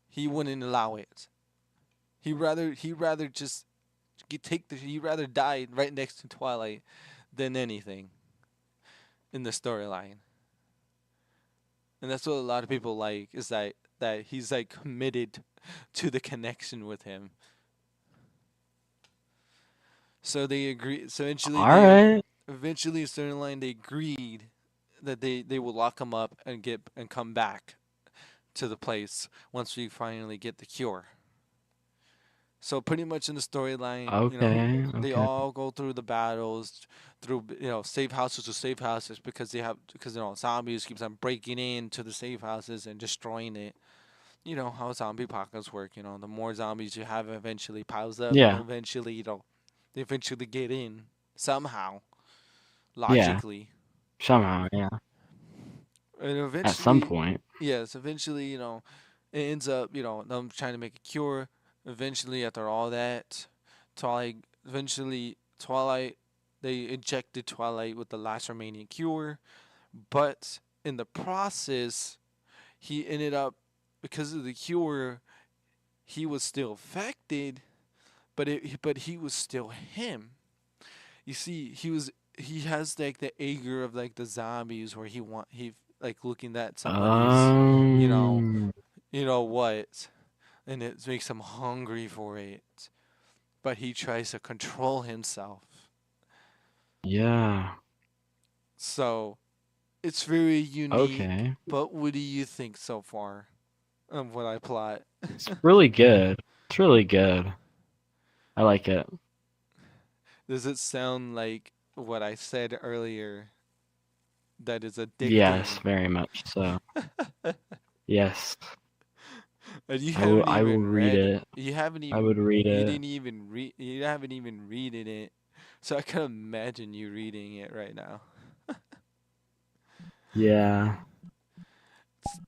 He wouldn't allow it. He rather just he'd rather die right next to Twilight than anything in the storyline. And that's what a lot of people like, is that he's like committed to the connection with him. So they agree. So eventually all right. storyline, they agreed that they will lock him up and come back to the place once we finally get the cure. So pretty much in the storyline, Okay. they Okay. all go through the battles, through safe houses to safe houses, because zombies keeps on breaking into the safe houses and destroying it. You know how zombie apocalypse work. The more zombies you have, eventually piles up, and Yeah. eventually they eventually get in somehow, Yeah. logically, Somehow. Yeah. and At some eventually, point. yes, eventually, it ends up, them trying to make a cure. Eventually, after all that, Twilight, Twilight, they injected Twilight with the last remaining cure, but in the process, he ended up, because of the cure, he was still affected, but he was still him. You see, he has like the anger of like the zombies, where he like looking at somebody's, you know Um. what, and it makes him hungry for it. But he tries to control himself. Yeah. So it's very unique. Okay. But what do you think so far of what I plot? It's really good. It's really good. I like it. Does it sound like what I said earlier, that is Yes, addicting? very much so. Yes. And you I will. haven't I will even read read it. you haven't I even would read you it. didn't even read you haven't even reading it. So I can imagine you reading it right now. Yeah.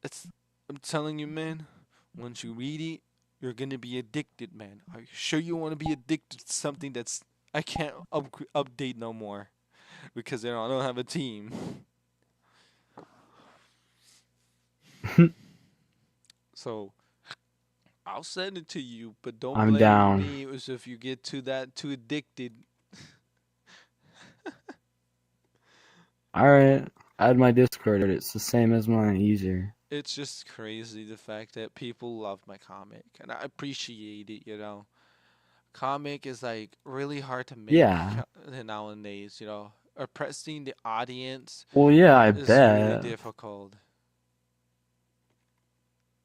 It's I'm telling you, man, once you read it, you're gonna be addicted, man. Are you sure you want to be addicted to something that's I can't update no more, because I don't have a team. So I'll send it to you, but don't I'm blame down. me as if you get too addicted. All right. Add my Discord. It's the same as mine. Easier. It's just crazy, the fact that people love my comic, and I appreciate it. Comic is like really hard to make Yeah. nowadays. Oppressing the audience Well, yeah, I is really bet. difficult.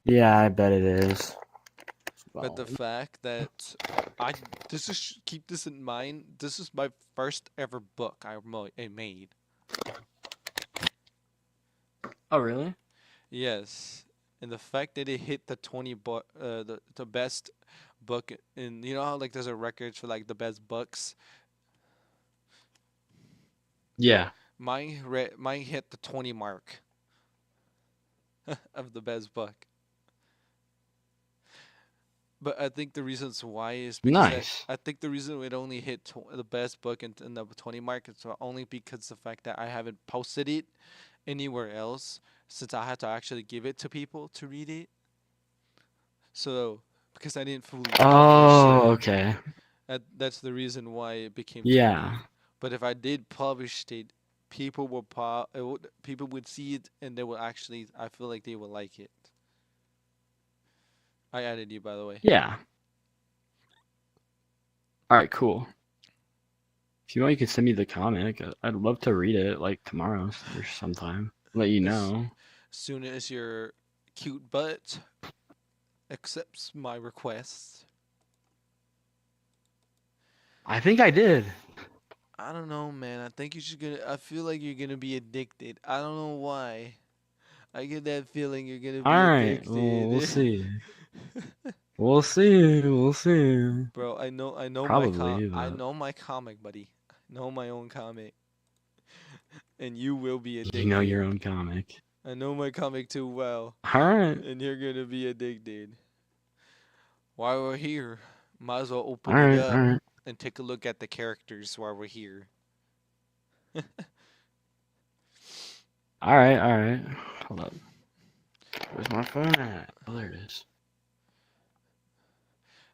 Yeah, I bet it is. But Well, the fact that I this is keep this in mind. This is my first ever book I made. oh, really? Yes, and the fact that it hit the 20 book, the best book, and you know how like there's a record for like the best books. Yeah. Mine hit the 20 mark of the best book. But I think the reasons why is because Nice. I think the reason it only hit the best book in the 20 mark is only because the fact that I haven't posted it anywhere else, since I had to actually give it to people to read it. So because I didn't fully publish Oh, it, okay. that's the reason why it became 20. Yeah. But if I did publish it, people would see it, and they will actually, I feel like they will like it. I added you, by the way. Yeah. All right, cool. If you want, you can send me the comic. I'd love to read it like tomorrow or sometime. Let you As know. soon as your cute butt accepts my request. I think I did. I don't know, man. I feel like you're gonna be addicted. I don't know why. I get that feeling you're gonna All be right. Well, we'll addicted. see. We'll see. We'll see. Bro, Probably, I but know my comic, buddy. I know my own comic, and you will be you know your addicted. own comic. I know my comic too well, All right. and you're gonna be addicted. While we're here, might as well All open it right. All up right. and take a look at the characters while we're here. All right. All right. Hold up. Where's my phone at? Oh, there it is.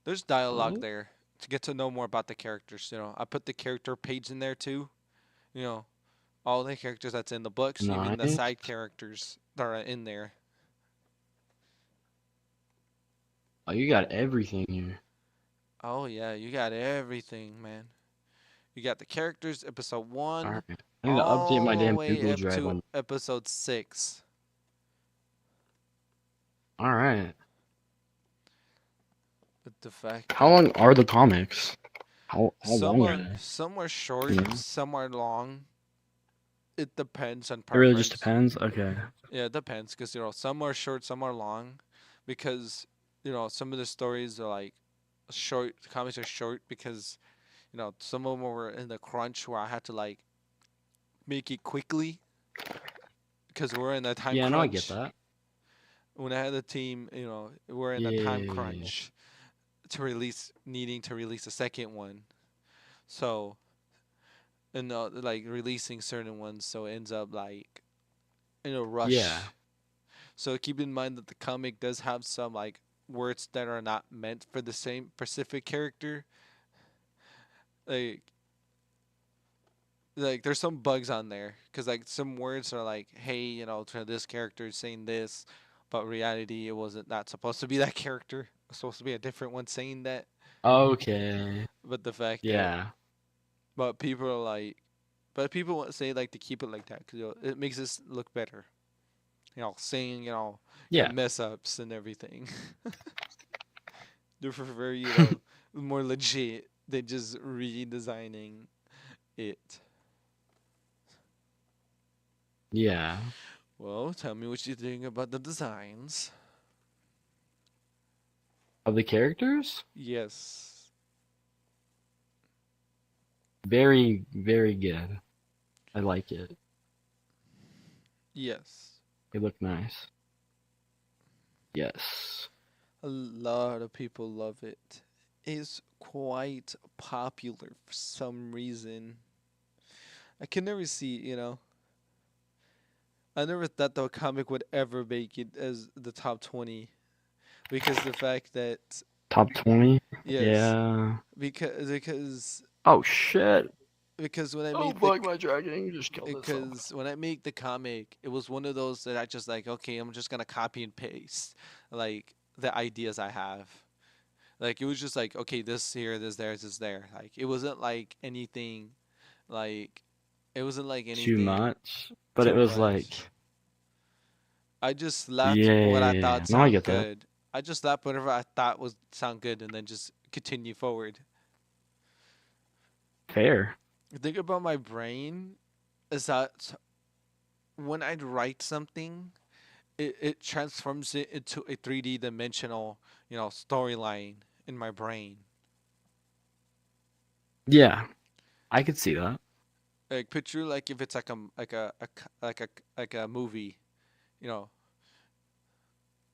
There's dialogue Hello? there to get to know more about the characters. I put the character page in there too. You know, all the characters that's in the books, even the Nice. side characters that are in there. Oh, you got everything here. Oh yeah, you got everything, man. You got the characters, episode All 1, right. I need to update my all the damn way Google up Drive to on. episode 6. All right. But the fact How that long are the comics? How some long are are they? some are short, You know? some are long. It depends on It really just preference. depends. Okay. Yeah, it depends because some are short, some are long, because some of the stories are like short. The comics are short because some of them were in the crunch where I had to like make it quickly because we're in a time Yeah, no, I get crunch. that. When I had a team, we're in a time Yeah. crunch needing to release a second one. So, and like releasing certain ones, so it ends up like in a rush. Yeah. So keep in mind that the comic does have some like words that are not meant for the same specific character. Like there's some bugs on there because like some words are like, hey, to this character is saying this, but reality it wasn't not supposed to be that character. It was supposed to be a different one saying that. Okay. But the fact that Yeah. but people are like, but people want to say like to keep it like that because it makes us look better. Saying Yeah. mess ups and everything. They're for very more legit than just redesigning it. Yeah. Well, tell me what you think about the designs. Of the characters? Yes. Very, very good. I like it. Yes. They look nice. Yes. A lot of people love it. It's quite popular for some reason. I can never see. I never thought the comic would ever make it as the top 20 because the fact that Top 20? yes, Yeah. because Oh, shit. because when I Oh, made the fuck, my dragon just killed itself. because when I make the comic, it was one of those that I just like, okay, I'm just gonna copy and paste like the ideas I have. Like it was just like, okay, this here, this there, this there. Like it wasn't like anything, like it wasn't like Too anything much. But it too was much. like, I just left what I yeah. thought No, I sound get that. good. I just left whatever I thought was sound good, and then just continue forward. Fair. The thing about my brain is that when I write something, it transforms it into a 3D dimensional, storyline in my brain. Yeah. I could see that. Like picture like if it's like like a movie, you know,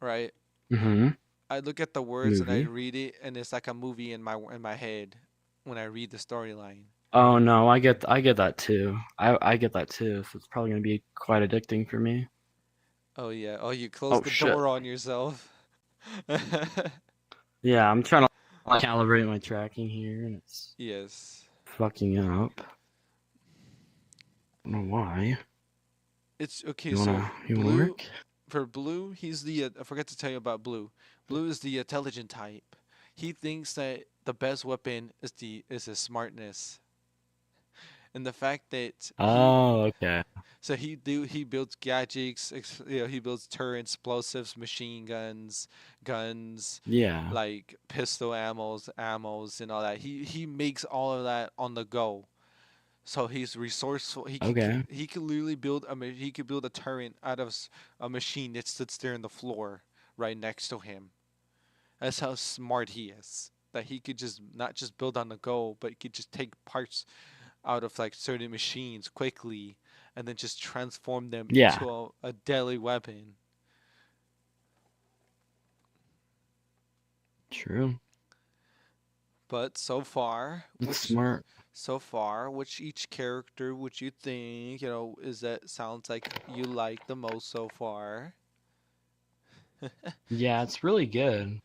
right? Mm-hmm. I look at the words and I Movie. read it, and it's like a movie in my head when I read the storyline. Oh, no, I get that too. I get that too. So it's probably going to be quite addicting for me. Oh yeah. Oh, you closed Oh, the shit. door on yourself. Yeah, I'm trying to like, calibrate my tracking here, and it's Yes. fucking up. I don't know why. It's okay. You So wanna blue work? for blue, he's the. I forgot to tell you about blue. Blue is the intelligent type. He thinks that the best weapon is his smartness, and the fact that Oh, okay. he builds gadgets. He builds turrets, explosives, machine guns, Yeah. like pistol ammos, and all that. He makes all of that on the go. So he's resourceful. Okay. He could literally build he could build a turret out of a machine that sits there in the floor right next to him. That's how smart he is. That he could just not just build on the go, but he could just take parts out of like certain machines quickly and then just transform them Yeah, into a deadly weapon. true. But That's smart. which each character would you think, is that sounds like you like the most so far? Yeah, it's really good.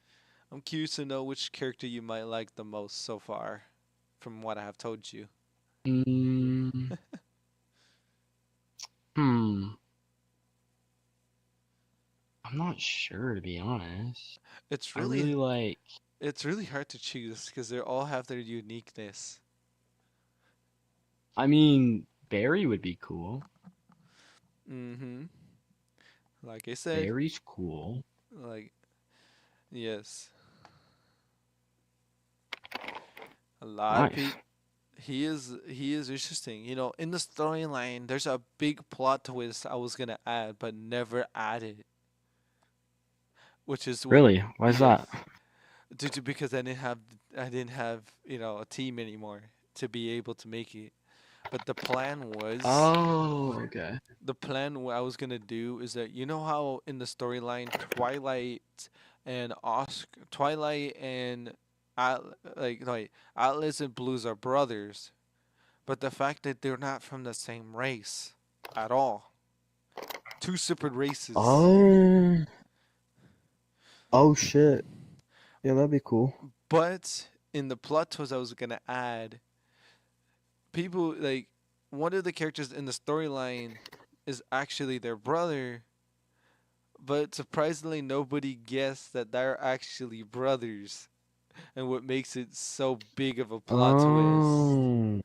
I'm curious to know which character you might like the most so far from what I have told you. Mm, hmm. I'm not sure, to be honest. It's I really really like. it's really hard to choose because they all have their uniqueness. I mean, Barry would be cool. Mhm. Like I said, Barry's cool. like yes, a lot of Nice. people. He is interesting. In the storyline, there's a big plot twist I was gonna add but never added, which is what. Really? Why is Yes, that? due to because I didn't have a team anymore to be able to make it. But Oh, okay. the plan what I was gonna do is that how in the storyline Twilight and Atlas and Blues are brothers, but the fact that they're not from the same race at all, two separate races. Oh, oh shit. Yeah, that'd be cool. But in the plot twist I was gonna add, people like one of the characters in the storyline is actually their brother, but surprisingly nobody guessed that they're actually brothers, and what makes it so big of a plot twist. Oh,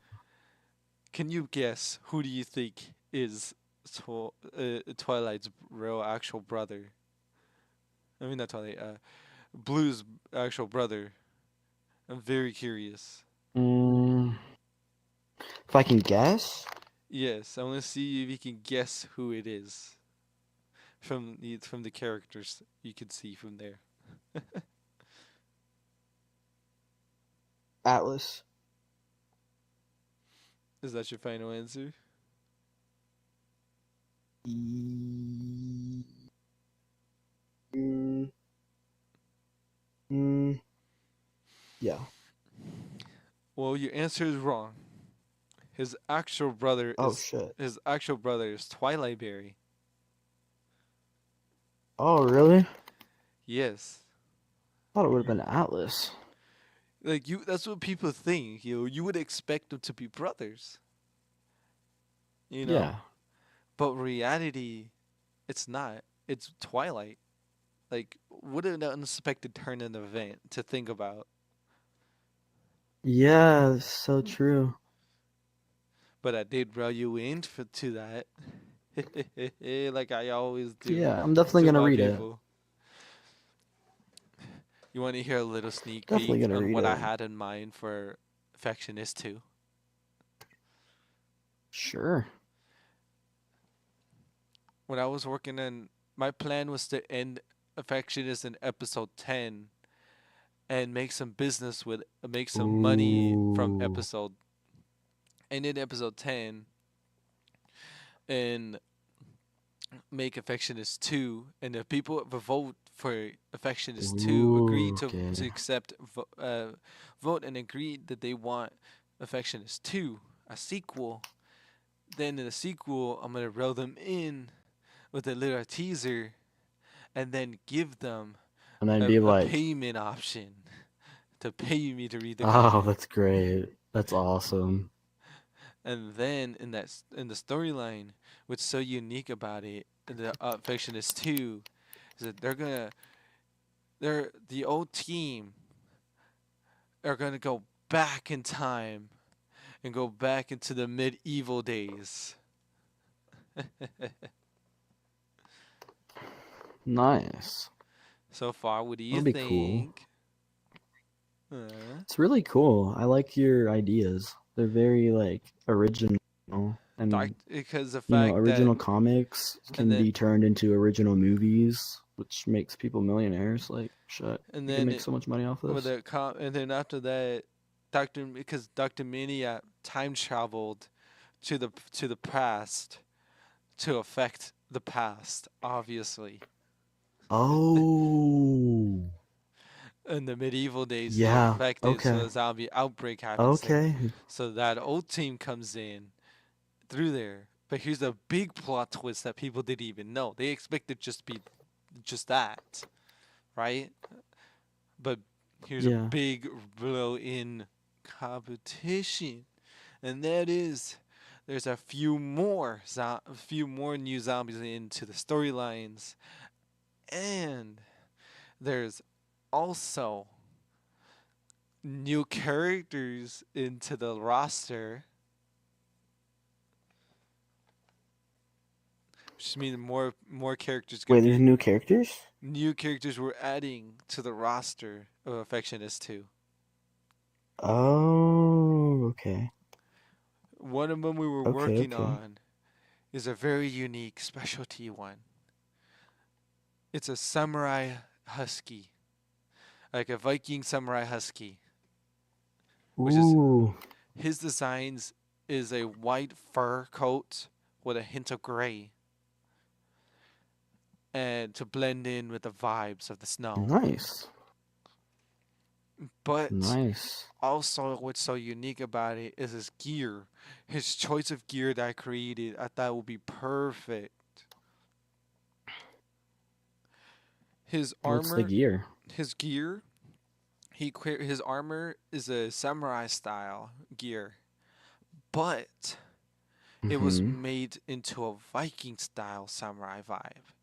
Can you guess who do you think is Twilight's real actual brother? I mean not Twilight, Blue's actual brother. I'm very curious. mm, if I can guess, Yes, I want to see if you can guess who it is from the characters you can see from there. Atlas. Is that your final answer? Mm, mm, mm, yeah. Well, your answer is wrong. His actual brother Oh is shit. his actual brother is Twilight Berry. Oh really? Yes. Thought it would have been Atlas. Like that's what people think. You would expect them to be brothers, you know? Yeah. But reality, it's not. It's Twilight. Like, what an unexpected turn in the event to think about. Yeah, that's so true. But I did reel you in to that. Like I always do Yeah, I'm definitely to gonna my read it. people. You want to hear a little sneak Definitely peek gonna on read what I it. had in mind for Affectionist 2? Sure. When I was working on, my plan was to end Affectionist in episode 10 and make some money from Ooh. end in episode 10 and make Affectionist 2, and if people vote for Affectionist 2 agree Ooh, okay. to accept vote and agree that they want Affectionist 2, a sequel, then in the sequel I'm gonna reel them in with a little teaser and then give them And then a, be a like, payment option to pay me to read the oh, comic. that's great. That's awesome. And then in the storyline, what's so unique about it, the Affectionist 2, is that the old team are gonna go back in time and go back into the medieval days. Nice. So far, what do you That'll be cool. think? Uh, It's really cool. I like your ideas. They're very like original dark and because the fact that original comics and can then be turned into original movies which makes people millionaires. Like shit, And you can then make so much money off this. and then after that, Dr. Maniac time traveled to the past to affect the past, obviously. Oh, In the medieval days, they yeah. affected, so Okay. a zombie outbreak happens there. Okay. So that old team comes in through there. But here's the big plot twist that people didn't even know. They expected just be just that, right? But here's a Yeah. big blow in competition, and that is there's a few more new zombies into the storylines, and there's also new characters into the roster, which means more characters gonna Wait, there's be new characters? new characters we're adding to the roster of Affectionist 2. Oh, okay. One of them we were Okay, working okay. on is a very unique specialty one. It's a samurai husky, like a Viking samurai husky, which is Ooh. his designs is a white fur coat with a hint of gray, and to blend in with the vibes of the snow. Nice. But Nice. also, what's so unique about it is his gear. His choice of gear that I created, I thought would be perfect. His What's the armor, gear? his gear, his armor is a samurai style gear, but it was Mm-hmm. made into a Viking style samurai vibe,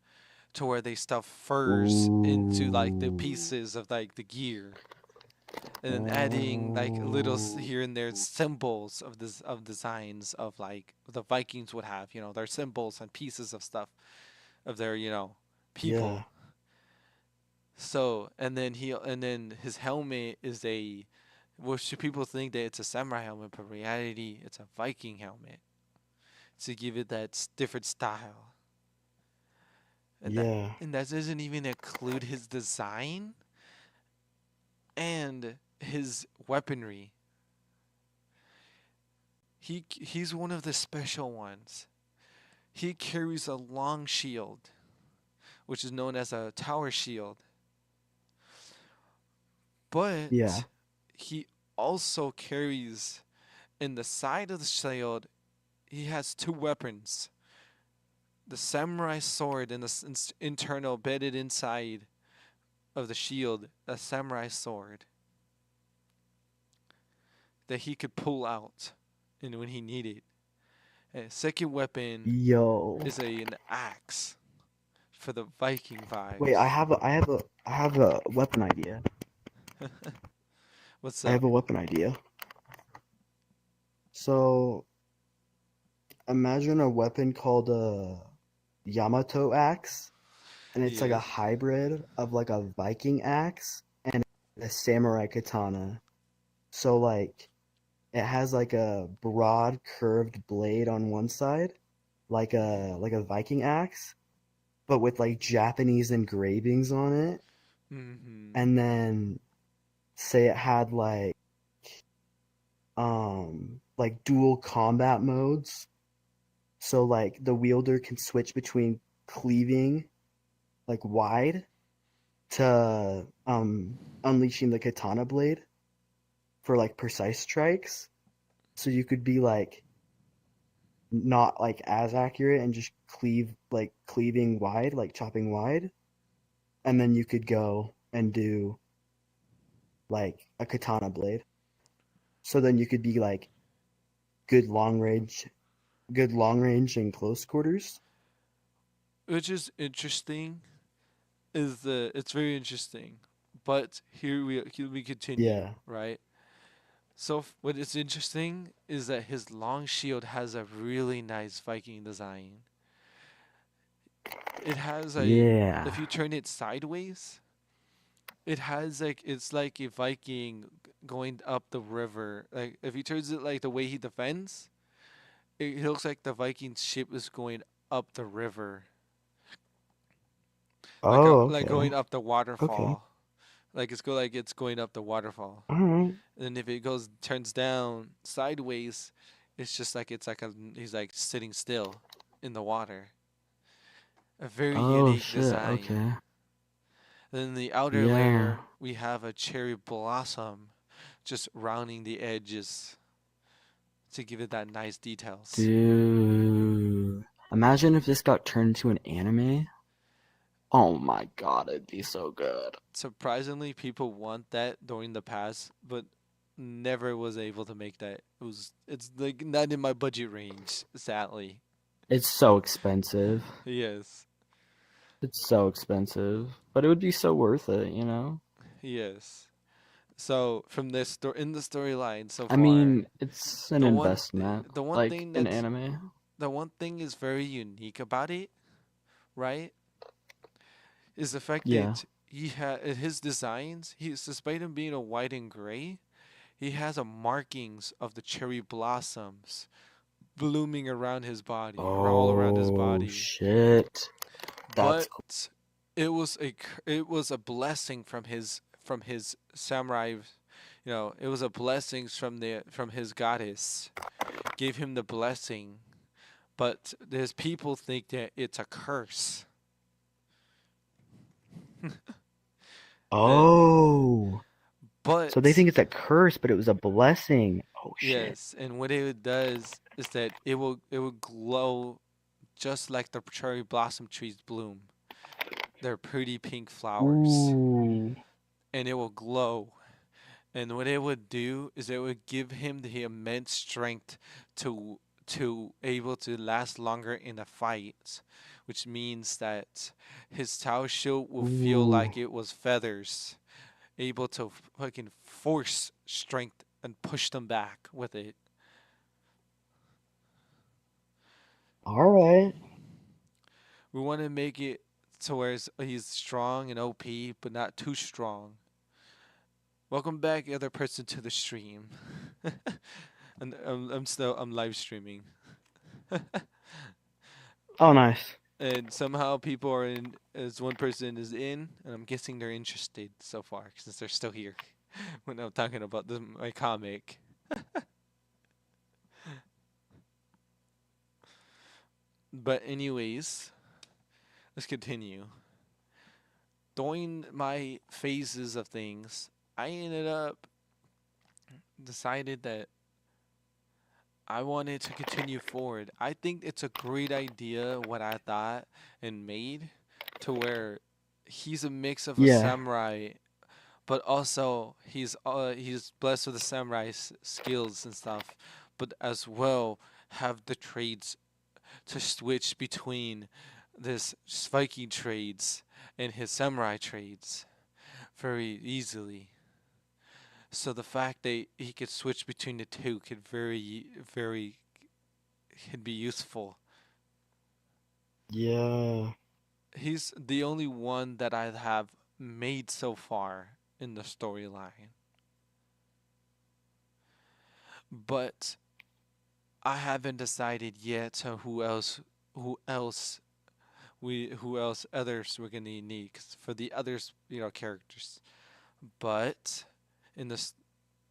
to where they stuff furs into like the Ooh. pieces of like the gear, and then adding like little Oh. here and there symbols of this of designs of like the Vikings would have, their symbols and pieces of stuff of their, Yeah. people. So and then his helmet is which people think that it's a samurai helmet, but in reality it's a Viking helmet to give it that different style. And that Yeah. and that doesn't even include his design and his weaponry. He's one of the special ones. He carries a long shield, which is known as a tower shield. Yeah. But he also carries in the side of the shield, he has two weapons. The samurai sword and the internal bedded inside of the shield, a samurai sword that he could pull out and when he needed. A second weapon Yo. is an axe for the Viking Wait, vibes. I have a weapon idea. What's I have up? a weapon idea. So imagine a weapon called a Yamato axe, and it's like a Yes. hybrid of like a Viking axe and a samurai katana. So like it has like a broad curved blade on one side, like a Viking axe, but with like Japanese engravings on it. Mm-hmm. And then say it had like dual combat modes. So like the wielder can switch between cleaving like wide to unleashing the katana blade for like precise strikes. So you could be like not like as accurate and just cleaving wide, like chopping wide, and then you could go and do like a katana blade. So then you could be like good long range, good long range and close quarters. Which is interesting. It's very interesting, but here we continue, Yeah. right? So what is interesting is that his long shield has a really nice Viking design. It has Yeah. if you turn it sideways, it has like it's like a Viking going up the river. Like if he turns it like the way he defends, it looks like the Viking ship is going up the river. Oh, like okay. going up the Okay. waterfall. Like it's going up the waterfall. All right. And if it goes turns down sideways, it's like he's like sitting still in the water. A very Oh unique shit. design. Okay. Then in the outer Yeah. layer, we have a cherry blossom just rounding the edges to give it that nice details. Dude. Imagine if this got turned into an anime. Oh my god, it'd be so good. Surprisingly, people want that during the past, but never was able to make that. It's like not in my budget range, sadly. It's so expensive. Yes. It's so expensive. But it would be so worth it, you know? Yes. So from this in the storyline so I far, mean, it's an the one investment, the one like thing an that's anime. the one thing is very unique about it, right? Is the fact Yeah. that his designs, despite him being a white and gray, he has a markings of the cherry blossoms blooming around his body, all around his Oh body. shit. That's cool. But it was a blessing from his samurai, it was a blessing from his goddess. Gave him the blessing, but his people think that it's a curse. that Oh. So they but think it's a curse, but it was a blessing. Oh shit. Yes, and what it does is that it will glow just like the cherry blossom trees bloom. They're pretty pink flowers, Ooh. and it will glow. And what it would do is it would give him the immense strength to able to last longer in a fight, which means that his Tao shield will feel Ooh. like it was feathers, able to fucking force strength and push them back with it. All right. We want to make it to where he's strong and OP, but not too strong. Welcome back, other person, to the stream. And I'm live streaming, Oh, nice. and somehow people are in. As one person is in, and I'm guessing they're interested so far since they're still here when I'm talking about my comic. But anyways, let's continue. During my phases of things, I ended up decided that I wanted to continue forward. I think it's a great idea what I thought and made to where he's a mix of a Yeah. samurai, but also he's blessed with the samurai skills and stuff, but as well have the trades to switch between this Viking trades and his samurai trades very easily. So the fact that he could switch between the two could be useful. Yeah. He's the only one that I have made so far in the storyline. But I haven't decided yet on who else who else others we're gonna need for the others characters. But in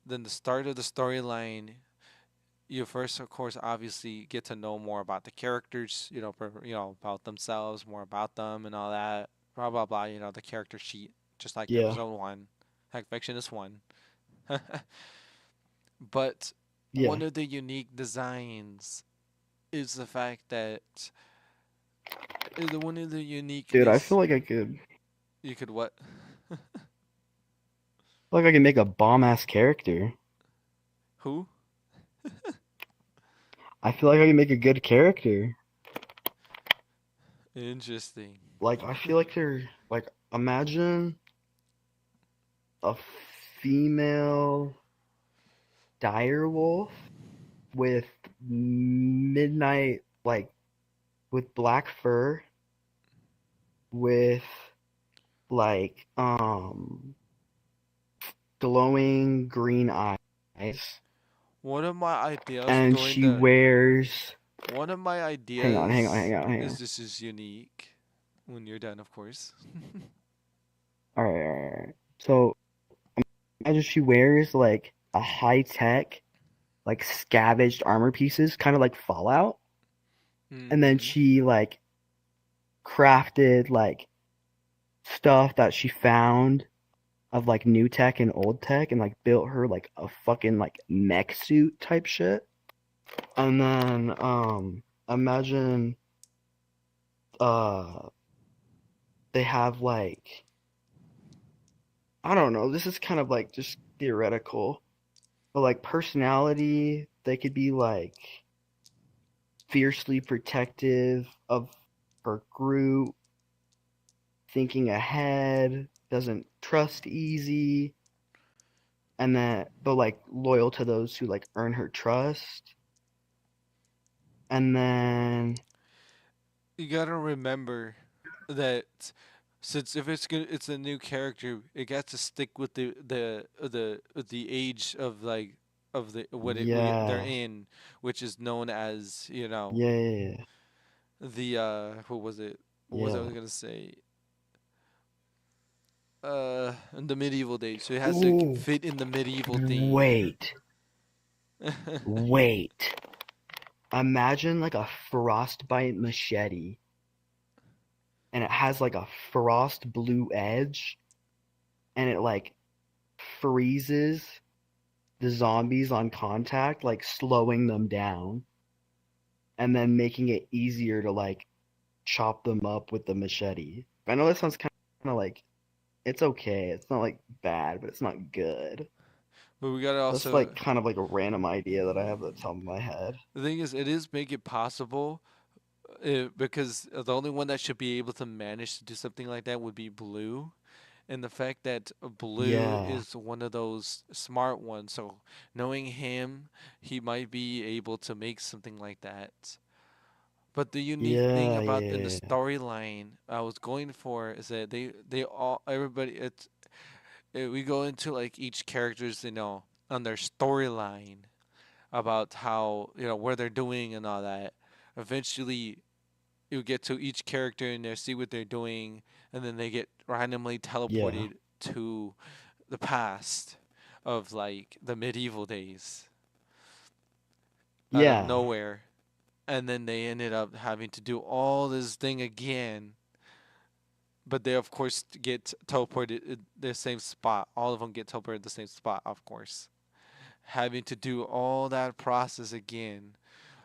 then the start of the storyline, you first, of course, obviously get to know more about the characters, about themselves, more about them, and all that. Blah blah blah. The character sheet, just like Yeah. episode one, Hack Fiction is one. But Yeah. one of the unique designs is the fact that one of the Dude, I uniqueness feel like I could you could what? make a bomb ass character. Who? I feel like I can make a good character. Interesting. Like I feel like they're like imagine a female direwolf with midnight like with black fur with like glowing green eyes One of my ideas and during she the wears one of my hang on, hang on, ideas hang on, hang is on. this is unique. when you're done, of course. Alright. So imagine she wears like a high tech, like scavenged armor pieces, kind of like Fallout, and then Mm-hmm. she like crafted like stuff that she found of like new tech and old tech, and like built her like a fucking like mech suit type shit. And then imagine uh they have like, I don't know, this is kind of like just theoretical, but like personality, they could be like fiercely protective of her group, thinking ahead, doesn't trust easy, and then but like loyal to those who like earn her trust. And then You gotta remember that since if it's good, it's a new character. It got to stick with the age of like of the what it we they're yeah, in, which is known as yeah, the what was it? What was I yeah. was gonna say? In the medieval days, so it has to Ooh, fit in the medieval theme. wait, wait. Imagine like a frostbite machete, and it has like a frost blue edge, and it like freezes the zombies on contact, like slowing them down, and then making it easier to like chop them up with the machete. I know that sounds kind of like, it's okay. It's not like bad, but it's not good. But we gotta That's also like kind of like a random idea that I have at the top of my head. the thing is, it is make it possible because the only one that should be able to manage to do something like that would be Blue. And the fact that Blue Yeah, is one of those smart ones, so knowing him, he might be able to make something like that. But the unique thing yeah, about in the yeah, storyline I was going for is that they all everybody we go into like each character's on their storyline about how where they're doing and all that. Eventually, you get to each character and they see what they're doing, and then they get randomly yeah, teleported to the past of like the medieval days out of yeah, nowhere, and then they ended up having to do all this thing again. But they of course get teleported at the same spot. All of them get teleported at the same spot, of course. Having to do all that process again.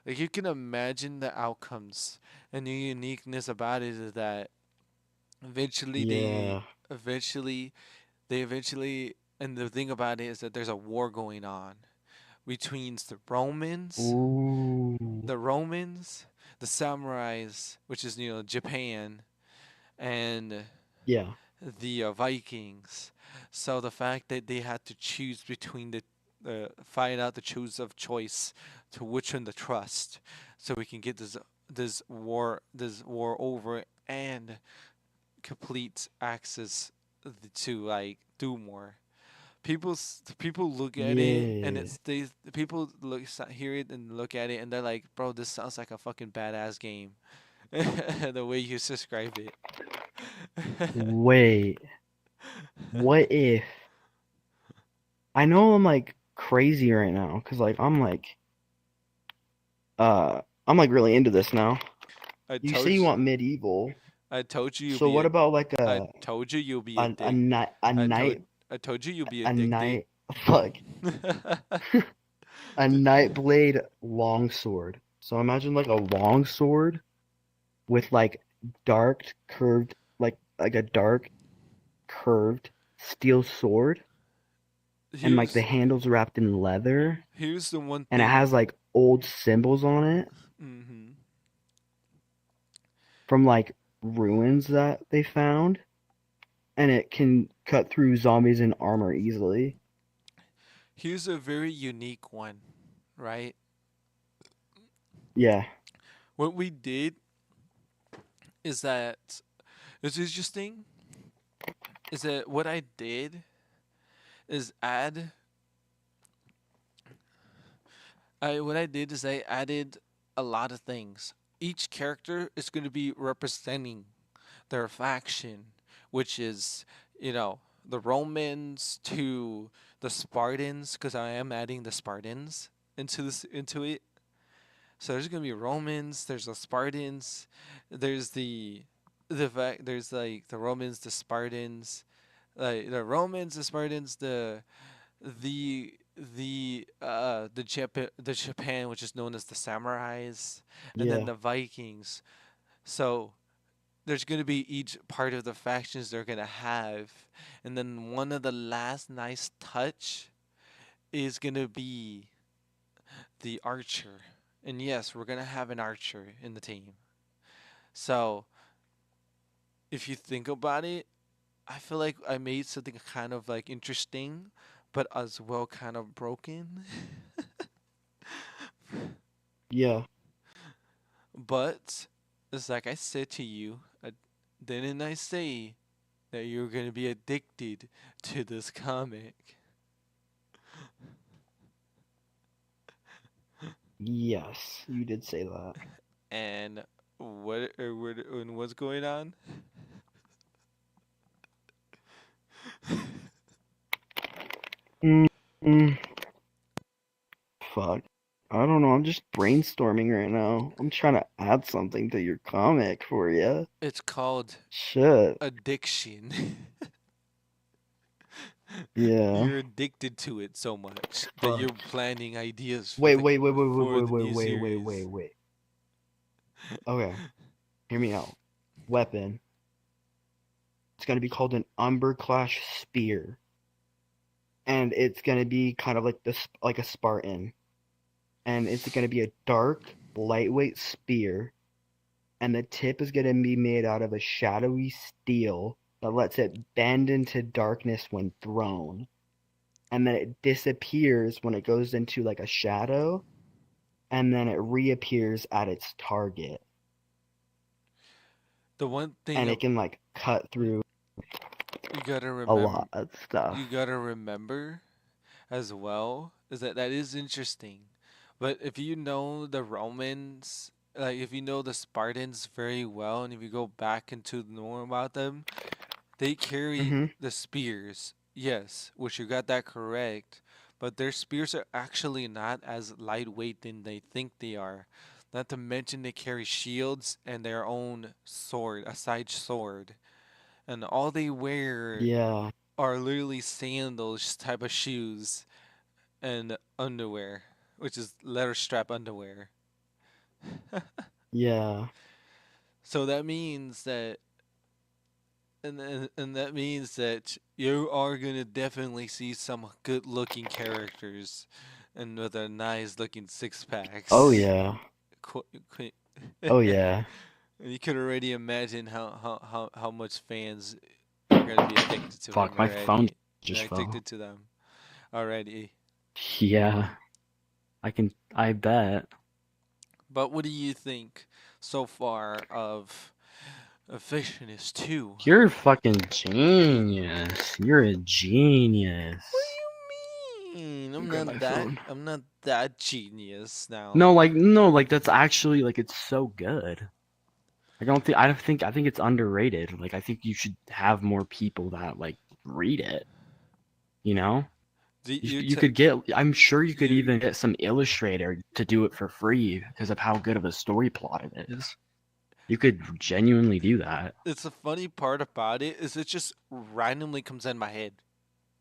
Like you can imagine the outcomes, and the uniqueness about it is that eventually they yeah. eventually they eventually and the thing about it is that there's a war going on between Ooh, the Romans, the samurais, which is Japan, and yeah, the Vikings. So the fact that they had to choose between find out the choose of choice to which one to trust, so we can get this war over and complete access to like do more. People look at it and yeah. it's they the people hear it and look at it and they're like, bro, this sounds like a fucking badass game. The way you described it. Wait, what if? I know I'm like crazy right now because like I'm like really into this now. I You told say you you, want medieval, I told you you'll so be what a, about like I told you you'll be a night a I told, night I told you you'll be a addicted. night fuck a night blade longsword? So imagine like a longsword with like dark curved like a dark curved steel sword, and like the here's handles wrapped in leather, here's the one and it thing. has like old symbols on it hmm from like ruins that they found, and it can cut through zombies and armor easily. Here's a very unique one, right? Yeah, What we did is that it's interesting. Is that what I did is add I what I did is I added a lot of things. Each character is going to be representing their faction, which is, you know, the Romans to the Spartans, because I am adding the Spartans into it. So there's gonna be Romans, there's the Spartans, there's there's like the Romans, the Spartans, like the Romans, the Spartans, the Japan, which is known as the samurais, and then Yeah. the Vikings. So there's gonna be each part of the factions they're gonna have, and then one of the last nice touch is gonna be the archer. And yes, we're gonna have an archer in the team. So if you think about it, I feel like I made something kind of like interesting, but as well kind of broken. Yeah. But it's like I said to you, didn't I say that you're gonna be addicted to this comic? Yes, you did say that. And what's going on? Mm, mm, fuck. I don't know. I'm just brainstorming right now. I'm trying to add something to your comic for you. It's called Shit. addiction. Yeah. You're addicted to it so much that Fuck. you're planning ideas Wait, for wait, wait, wait, wait, for wait, the wait, new wait, wait, series. wait, wait. Okay, hear me out. Weapon. It's gonna be called an Umber Clash Spear, and it's gonna be kind of like this, like a Spartan, and it's gonna be a dark, lightweight spear, and the tip is gonna be made out of a shadowy steel that lets it bend into darkness when thrown, and then it disappears when it goes into like a shadow, and then it reappears at its target, The one thing and it can like cut through you gotta a remember, lot of stuff. you gotta remember as well is that is interesting. But if you know the Romans, like if you know the Spartans very well, and if you go back into know about them, they carry Mm-hmm. the spears. Yes, which you got that correct. But their spears are actually not as lightweight than they think they are. Not to mention they carry shields and their own sword, a side sword. And all they wear Yeah. are literally sandals type of shoes and underwear, which is leather strap underwear. Yeah. So that means that and that means that you are gonna definitely see some good looking characters and with their nice looking six Oh packs. yeah. Qu- qu- Oh yeah. You could already imagine how much fans are gonna be addicted to him Fuck, my phone already. just fell. Addicted to them already. Yeah, I bet. But what do you think so far of Fictionist 2? You're a fucking genius. You're a genius. What do you mean? Grab my phone. I'm not that genius now. No, like that's actually like it's so good. I think it's underrated. Like I think you should have more people that like read it, you know? Do you You t- could get I'm sure you could you even get some illustrator to do it for free because of how good of a story plot it is. You could genuinely do that. It's the funny part about it is it just randomly comes in my head.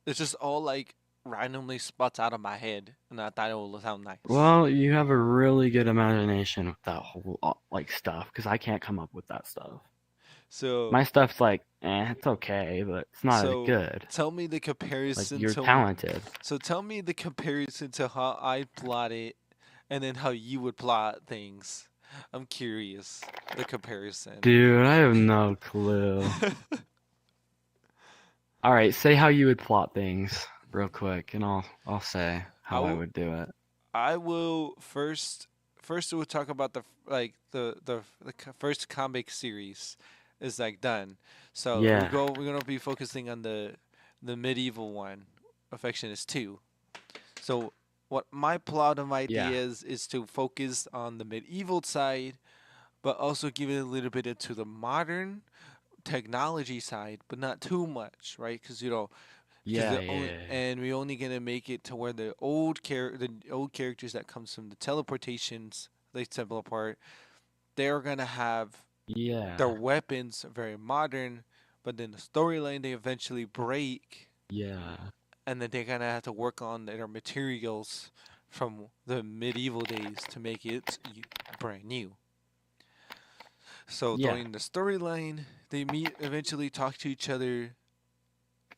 It's just all like randomly spots out of my head, and I thought it would sound nice. Well, you have a really good imagination with that whole like stuff because I can't come up with that stuff. So My stuff's like, it's okay, but it's not as so good. tell me the Like comparison you're to talented. so tell me the comparison to how I plot it, and then how you would plot things. I'm curious the comparison. Dude, I have no clue. All right, say how you would plot things real quick, and I'll say how I I would do it. I will first we'll talk about the first comic series is like done. So Yeah, we're gonna be focusing on the medieval one, Affectionist 2. So what my plot of yeah, ideas is to focus on the medieval side, but also give it a little bit into the modern, technology side, but not too much, right? Because because Yeah, yeah, and we only gonna make it to where the old characters that comes from the teleportations, they teleport, they're gonna have their yeah, weapons very modern, but then the storyline they eventually break, yeah, and then they're gonna have to work on their materials from the medieval days to make it brand new. So yeah, during the storyline, they meet, eventually talk to each other,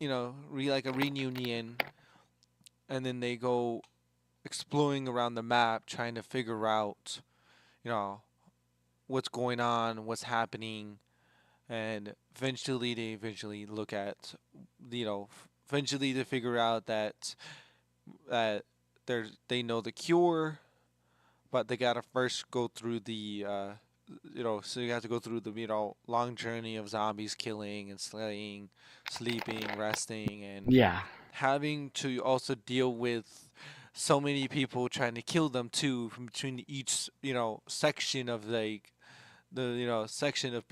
like a reunion, and then they go exploring around the map, trying to figure out, you know, what's going on, what's happening, and eventually look at, you know, eventually they figure out that they know the cure, but they gotta first go through so you have to go through the long journey of zombies killing and slaying, sleeping, resting, and yeah. having to also deal with so many people trying to kill them too from between each section of like the section of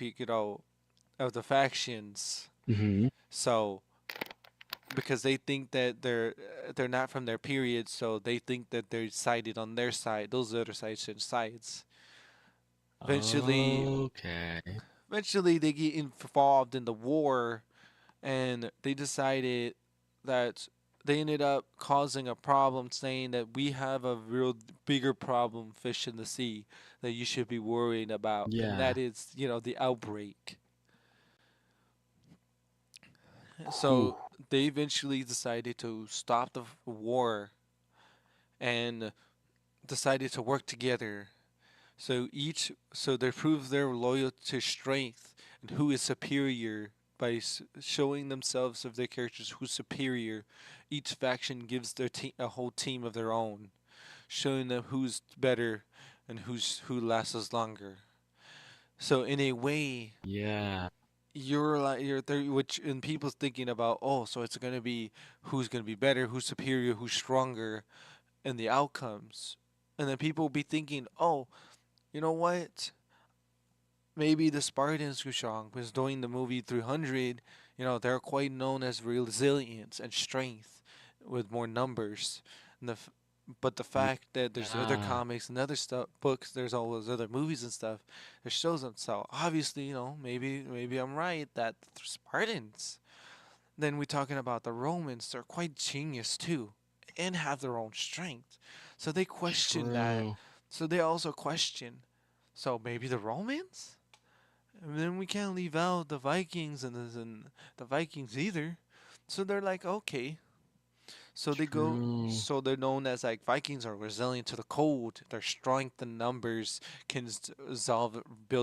of the factions. Hmm. So because they think that they're not from their period, so they think that they're sided on their side. Those other sides. Eventually, Okay. eventually they get involved in the war, and they decided that they ended up causing a problem, saying that we have a real bigger problem, fish in the sea, that you should be worrying about, and Yeah. that is the outbreak. Whew. So they eventually decided to stop the war and decided to work together. So they prove their loyal to strength and who is superior by showing themselves of their characters who's superior. Each faction gives their a whole team of their own, showing them who's better and who lasts longer. So in a way, Yeah. you're there, which in people's thinking about, oh, so it's gonna be who's gonna be better, who's superior, who's stronger, and the outcomes, and then people will be thinking, oh, you know what? Maybe the Spartans, Gushong, was doing the movie 300. They're quite known as resilience and strength with more numbers. And but the fact that there's other Yeah. comics and other stuff, books, there's all those other movies and stuff that shows them. So obviously, maybe I'm right that the Spartans. Then we're talking about the Romans. They're quite genius too, and have their own strength. So they question that. True. So they also question. So maybe the Romans? And then we can't leave out the Vikings and the Vikings either. So they're like, okay. So they go. True. So they're known as like Vikings are resilient to the cold. Their strength in numbers can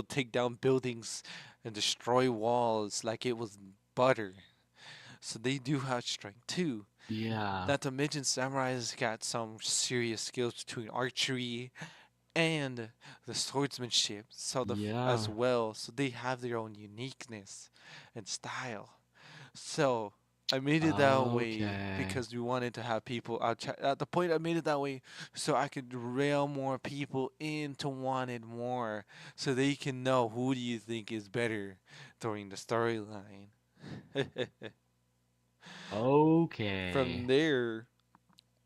take down buildings, and destroy walls like it was butter. So they do have strength too. Yeah. Not to mention, samurais got some serious skills between archery and the swordsmanship. So as Yeah. well, so they have their own uniqueness and style. So I made it that way Okay. because we wanted to have people. At the point, I made it that way so I could rail more people in to want it more, so they can know who do you think is better during the storyline. From Okay. there,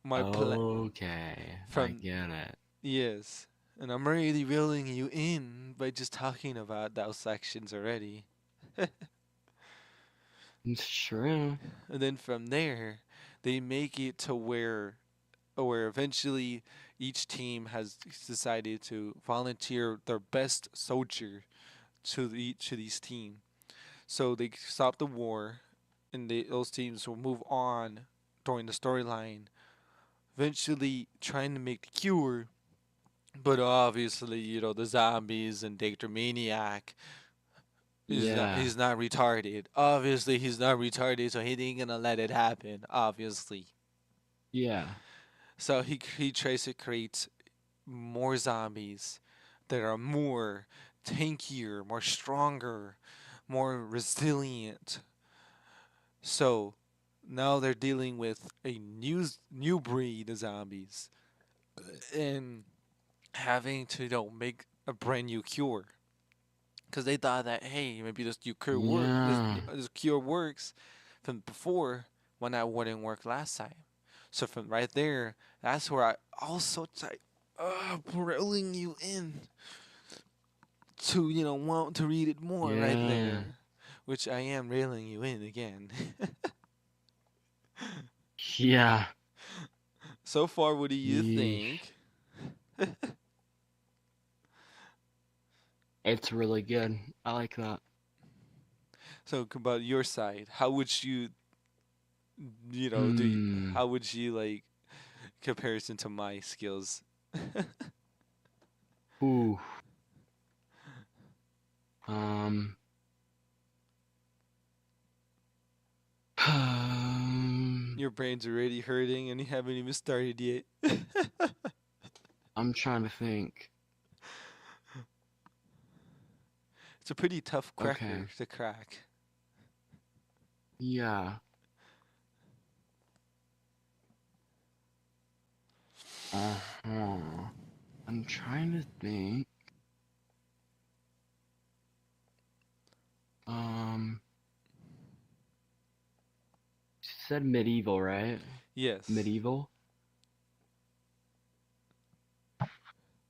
my plan Okay. I from get it. yes, and I'm already reeling you in by just talking about those sections already. It's true. And then from there, they make it to where eventually each team has decided to volunteer their best soldier to these team. So they stop the war, and those teams will move on during the storyline, eventually trying to make the cure. But obviously, the zombies and Dr. Maniac Yeah. he's not retarded. Obviously, he's not retarded, so he ain't gonna let it happen. Obviously, Yeah. so he tries to create more zombies that are more tankier, more stronger, more resilient. So now they're dealing with a new breed of zombies and having to make a brand new cure. because they thought that, hey, maybe Yeah. this cure works from before when that wouldn't work last time. So from right there, that's where I also like railing you in to want to read it more right Yeah. there, which I am railing you in again. Yeah. So far, what do you Yeesh. think? It's really good. I like that. So about your side, how would you Hmm. how would you like comparison to my skills? Ooh. Um. Your brain's already hurting and you haven't even started yet. I'm trying to think. It's a pretty tough Okay. cracker to crack. Yeah. Uh-huh. I'm trying to think. Um, you said medieval, right? Yes. Medieval?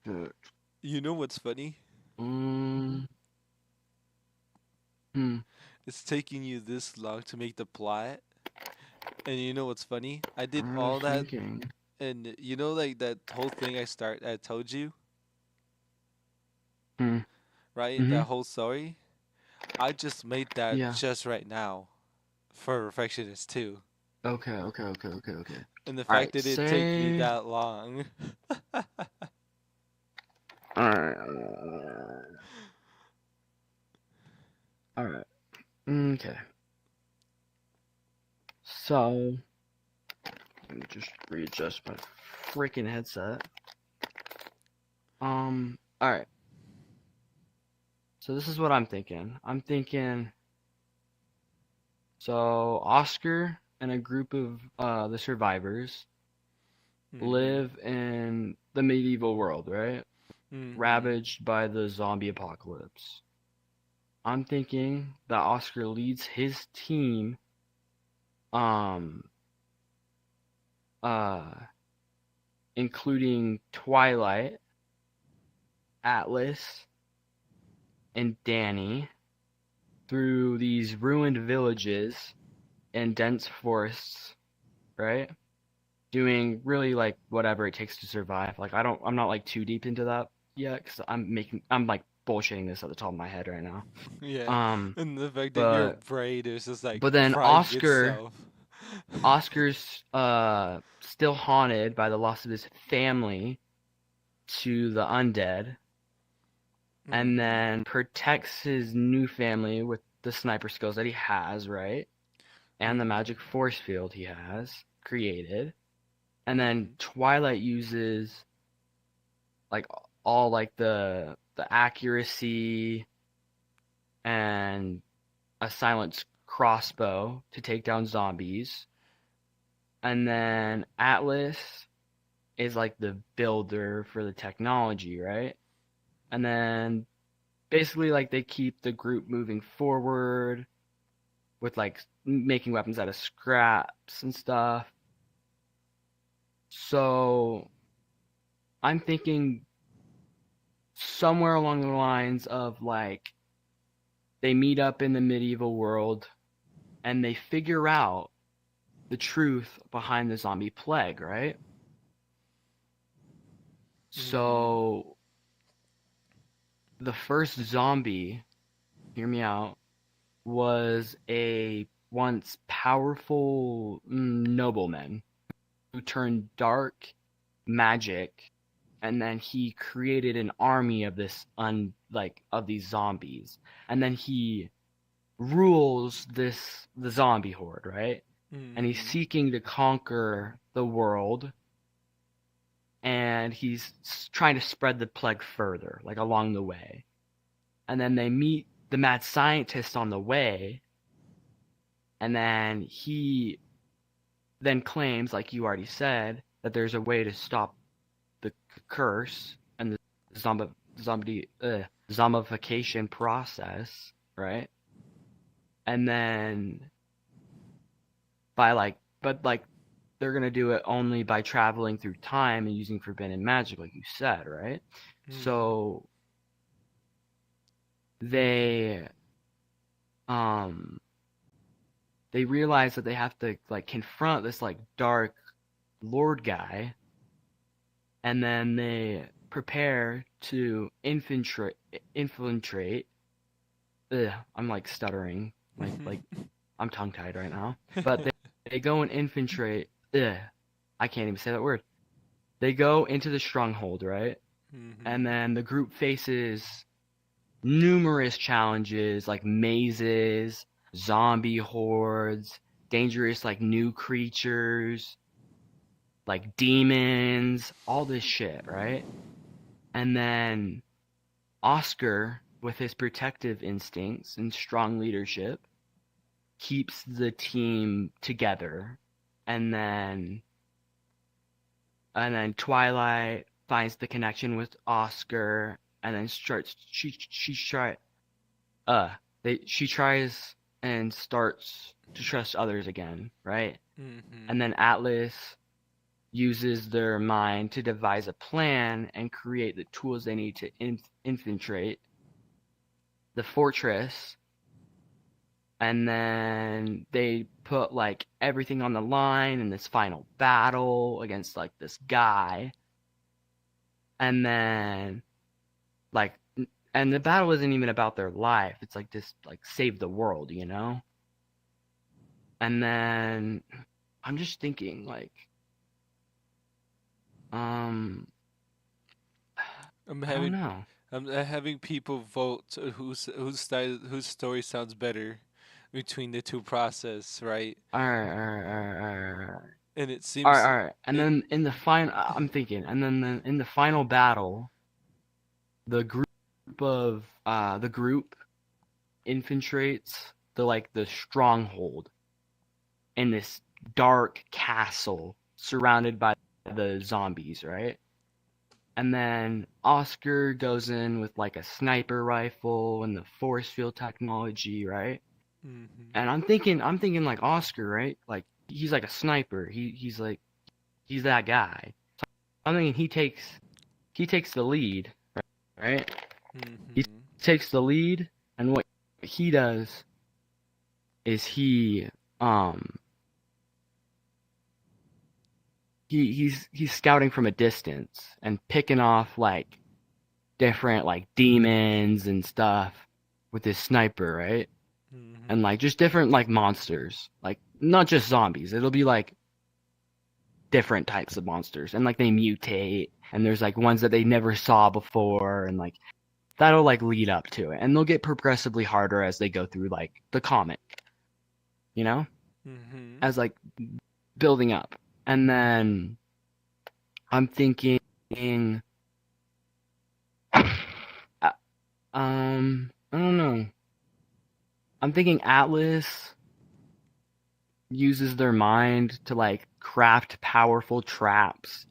Good. You know what's funny? Um, hmm. It's taking you this long to make the plot. And you know what's funny? I did I'm all that, thinking. and like that whole thing I told you, Hmm. right? Mm-hmm. That whole story. I just made that Yeah. just right now for Perfectionist too. Okay, okay, okay, okay, okay. And the All fact right, that it take me say. that long. All right. All right. Okay. So, let me just readjust my freaking headset. All right. So this is what I'm thinking. I'm thinking. So Oscar and a group of the survivors Mhm. live in the medieval world, right? Mhm. Ravaged by the zombie apocalypse. I'm thinking that Oscar leads his team, um, uh, including Twilight, Atlas, and Danny, through these ruined villages and dense forests, right? Doing really like whatever it takes to survive. Like I'm not like too deep into that yet because I'm like bullshitting this at the top of my head right now. Yeah. Um, And the fact that your but brain is just like but then frying itself. Oscar's still haunted by the loss of his family to the undead, and Mhm. then protects his new family with the sniper skills that he has, right? And the Mhm. magic force field he has created. And then Mhm. Twilight uses like all like the accuracy and a silenced crossbow to take down zombies. And then Atlas is like the builder for the technology, right? And then basically like they keep the group moving forward with like making weapons out of scraps and stuff. So I'm thinking somewhere along the lines of like they meet up in the medieval world and they figure out the truth behind the zombie plague, right? Mhm. So the first zombie, hear me out, was a once powerful nobleman who turned dark magic, and then he created an army of of these zombies, and then he rules the zombie horde, right? And he's Mhm. seeking to conquer the world, and he's trying to spread the plague further, like along the way. And then they meet the mad scientist on the way, and then he then claims, like you already said, that there's a way to stop the curse and the zombie zombification process, right? And then but they're gonna do it only by traveling through time and using forbidden magic, like you said, right? So they they realize that they have to like confront this like dark lord guy, and then they prepare to infiltrate. Ugh, I'm like stuttering, like I'm tongue tied right now. But they go and infiltrate. Ugh, I can't even say that word. They go into the stronghold, right? And then the group faces numerous challenges like mazes, zombie hordes, dangerous like new creatures, like demons, all this shit, right? And then Oscar, with his protective instincts and strong leadership, keeps the team together. And then Twilight finds the connection with Oscar, and then she tries and starts to trust others again, right? And then Atlas uses their mind to devise a plan and create the tools they need to infiltrate the fortress. And then they put like everything on the line in this final battle against like this guy. And then like and the battle isn't even about their life. It's like this like save the world, you know? And then I'm just thinking like I'm I don't having know. I'm having people vote whose story sounds better between the two process, right? Alright. And it All right, seems all right. And it, then in the final, I'm thinking, and then in the final battle, the group infiltrates the stronghold in this dark castle surrounded by the zombies, right? And then Oscar goes in with like a sniper rifle and the force field technology, right? And I'm thinking like Oscar, right? Like he's like a sniper. He's that guy. I'm thinking he takes the lead, right? He takes the lead, and what he does is um he's scouting from a distance and picking off like different like demons and stuff with his sniper, right? And like just different like monsters, like not just zombies. It'll be like different types of monsters, and like they mutate, and there's like ones that they never saw before, and like that'll like lead up to it, and they'll get progressively harder as they go through like the comic, you know, as like building up. And then I'm thinking, I don't know. I'm thinking Atlas uses their mind to like craft powerful traps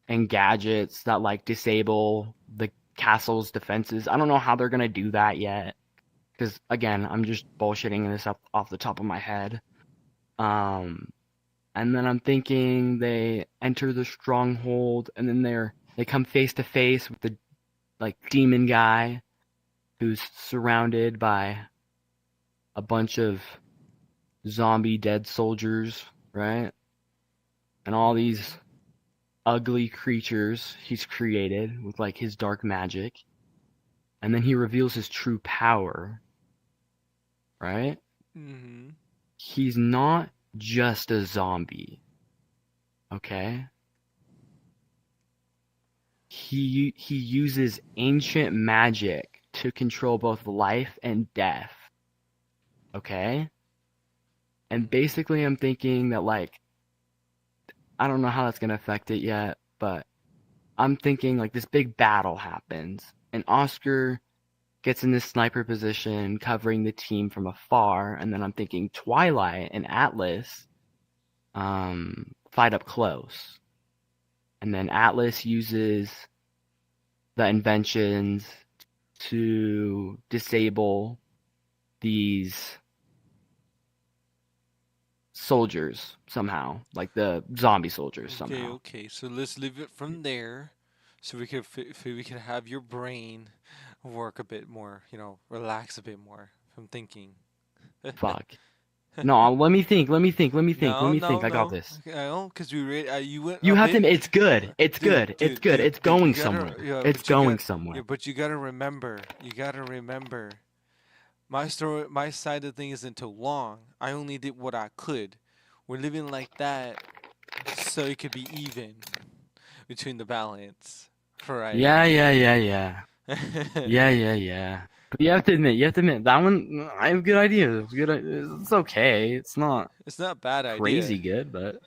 and gadgets that like disable the castle's defenses. I don't know how they're gonna do that yet, because again, I'm just bullshitting this up off the top of my head. And then I'm thinking they enter the stronghold, and then they come face to face with the like demon guy who's surrounded by a bunch of zombie dead soldiers, right? And all these ugly creatures he's created with like his dark magic. And then he reveals his true power, right? He's not just a zombie, okay? He uses ancient magic to control both life and death, okay? And basically I'm thinking that like, I don't know how that's gonna affect it yet, but I'm thinking like this big battle happens, and Oscar gets in this sniper position covering the team from afar, and then I'm thinking Twilight and Atlas fight up close. And then Atlas uses the inventions to disable these soldiers somehow, like the zombie soldiers Okay, somehow. okay. So let's leave it from there, so we can have your brain work a bit more. Relax a bit more from thinking. Fuck. No, let me think. No, no, I got no. this. Okay, I don't, because you went You a have to. bit, It's good. It's dude, good. It's dude, good. dude, It's dude. You going gotta, somewhere. yeah, It's but you going got, yeah, somewhere. but you gotta remember. You gotta remember. My story, my side of the thing isn't too long. I only did what I could. We're living like that, so it could be even between the balance for right Yeah, now. yeah, yeah, yeah. Yeah, yeah, yeah. But you have to admit, that one, I have good ideas. It's okay. It's not It's not a bad idea, crazy good, but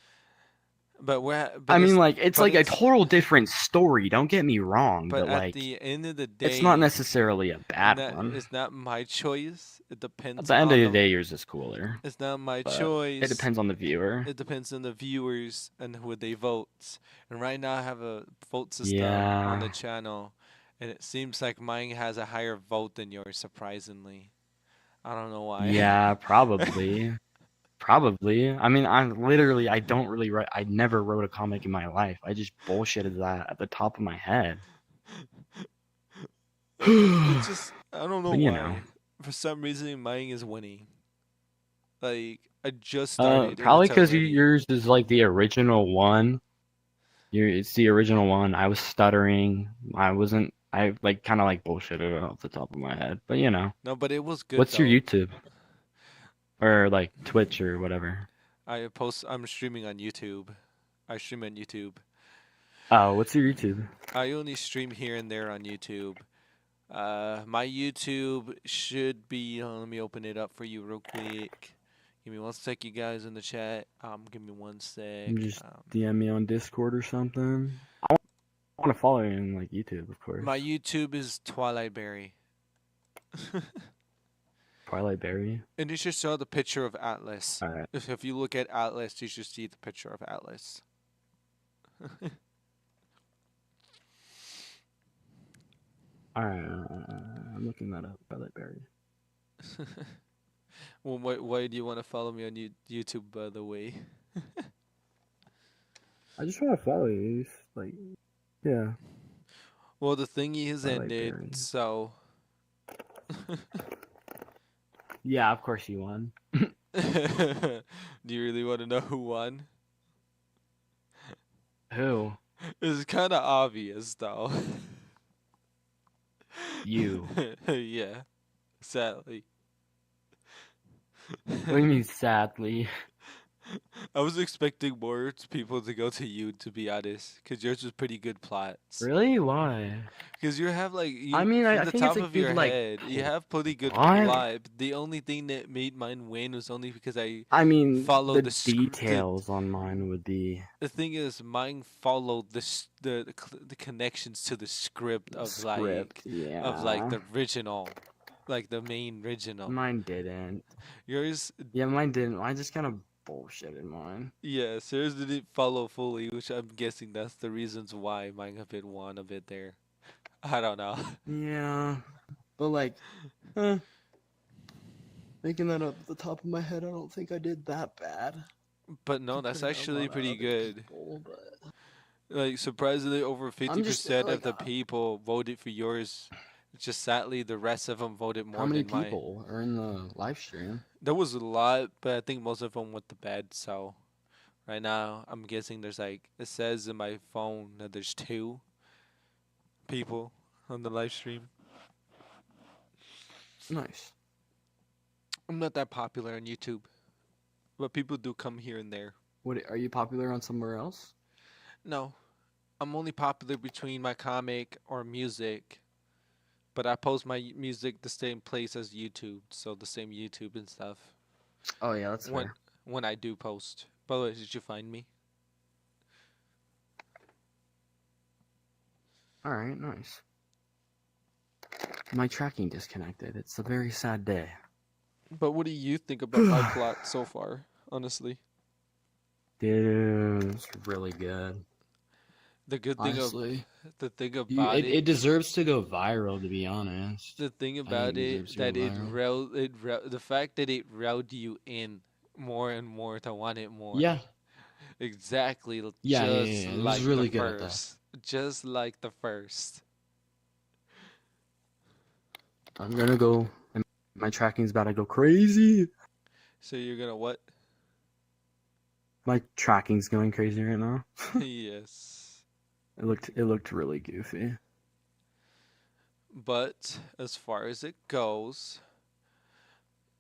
but I mean, like, it's like a total different story. Don't get me wrong, but but at like, the end of the it's not day, necessarily a bad one. it's not my choice. It At depends the end of on the the. day, yours is cooler, It's not my but it choice. depends on the viewer. It depends on the viewers and who they vote. And right now I have a vote system on the Yeah, channel, and it seems like mine has a higher vote than yours, surprisingly. I don't know why. yeah, probably. Probably. I mean, I don't really write. I never wrote a comic in my life. I just bullshitted that at the top of my head. It's just I don't know But you know, why. For some reason, mine is winning. Like I just started and probably it's because already. yours is like the original one. It's the original one. I was stuttering. I wasn't. I like kind of like bullshitted it off the top of my head. But you know, No, but it was good what's your though. YouTube or like Twitch or whatever? I'm streaming on YouTube. I stream on YouTube. Oh, what's your YouTube? I only stream here and there on YouTube. My YouTube should be. Let me open it up for you real quick. Give me one sec, you guys in the chat. Give me one You sec. just DM me on Discord or something. I want to follow you on like YouTube, of course. My YouTube is Twilight Berry, Twilight Berry. and you should show the picture of Atlas. All right. If you look at Atlas, you should see the picture of Atlas. All right. I'm looking that up. Twilight Berry. Well, why do you want to follow me on YouTube, by the way? I just want to follow you. Just, like, yeah. Well, the thingy has Twilight ended, Berry. so. Yeah, of course you won. Do you really want to know who won? Who? It's kind of obvious, though. You. Yeah, sadly. What do you mean, sadly? I was expecting more people to go to you, to be honest, because yours was pretty good plots. Really? Why? Because you have like I mean, from I the think it's top a of good your like head, you have pretty good plot. plot. The only thing that made mine win was only because I I mean, followed the the details on mine would be the thing is, mine followed the connections to the script of script. Yeah. the original, like the main original. Mine didn't. Yours, Yeah, mine didn't. I just kind of bullshitted mine. yes, yours didn't follow fully, which I'm guessing that's the reasons why mine a bit won a bit there. I don't know. Yeah, but like, making that up at the top of my head, I don't think I did that bad. But no, that's compared to a actually lot of pretty other good. people, but Like surprisingly, over I'm just 50% of like, the people voted for yours. Just sadly, the rest of them voted how more many than mine. people are in the live stream? There was a lot, but I think most of them went to bed. So right now, I'm guessing there's like it says in my phone that there's 2 people on the live stream. Nice. I'm not that popular on YouTube, but people do come here and there. What are you popular on somewhere else? No, I'm only popular between my comic or music, but I post my music the same place as YouTube, so the same YouTube and stuff. Oh yeah, that's When fair. when I do post. By the way, did you find me? All right, nice. My tracking disconnected. It's a very sad day. But what do you think about my plot so far? Honestly, Dude, it's really good. The good thing of Honestly, the thing you, about it, it it deserves to go viral. To be honest, the thing I think about it deserves it to go that viral. the fact that it riled you in more and more to want it more. Yeah, Exactly, yeah. It was really good at that. just like the first. I'm gonna go. My tracking's about to go crazy. So you're gonna what? My tracking's going crazy right now. Yes. It looked really goofy. But as far as it goes,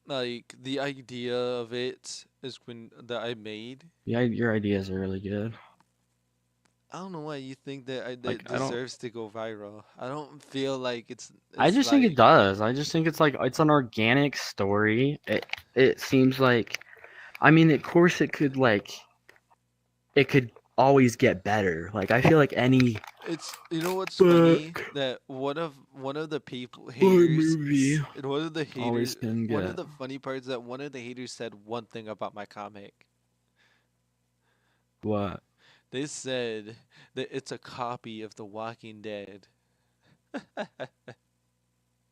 like the idea of it is when that I made. Yeah, your ideas are really good. I don't know why you think that Like it I don't. deserves to go viral. I don't feel like I it's just think it like does. I just think it's like it's an organic story. It seems like. I mean, of course, it could always get better. Like I feel like any it's you know what's funny book that one of the people or haters movie and one of the always haters can one of get the funny parts that one of the haters said one thing about my comic. what They said that it's a copy of The Walking Dead.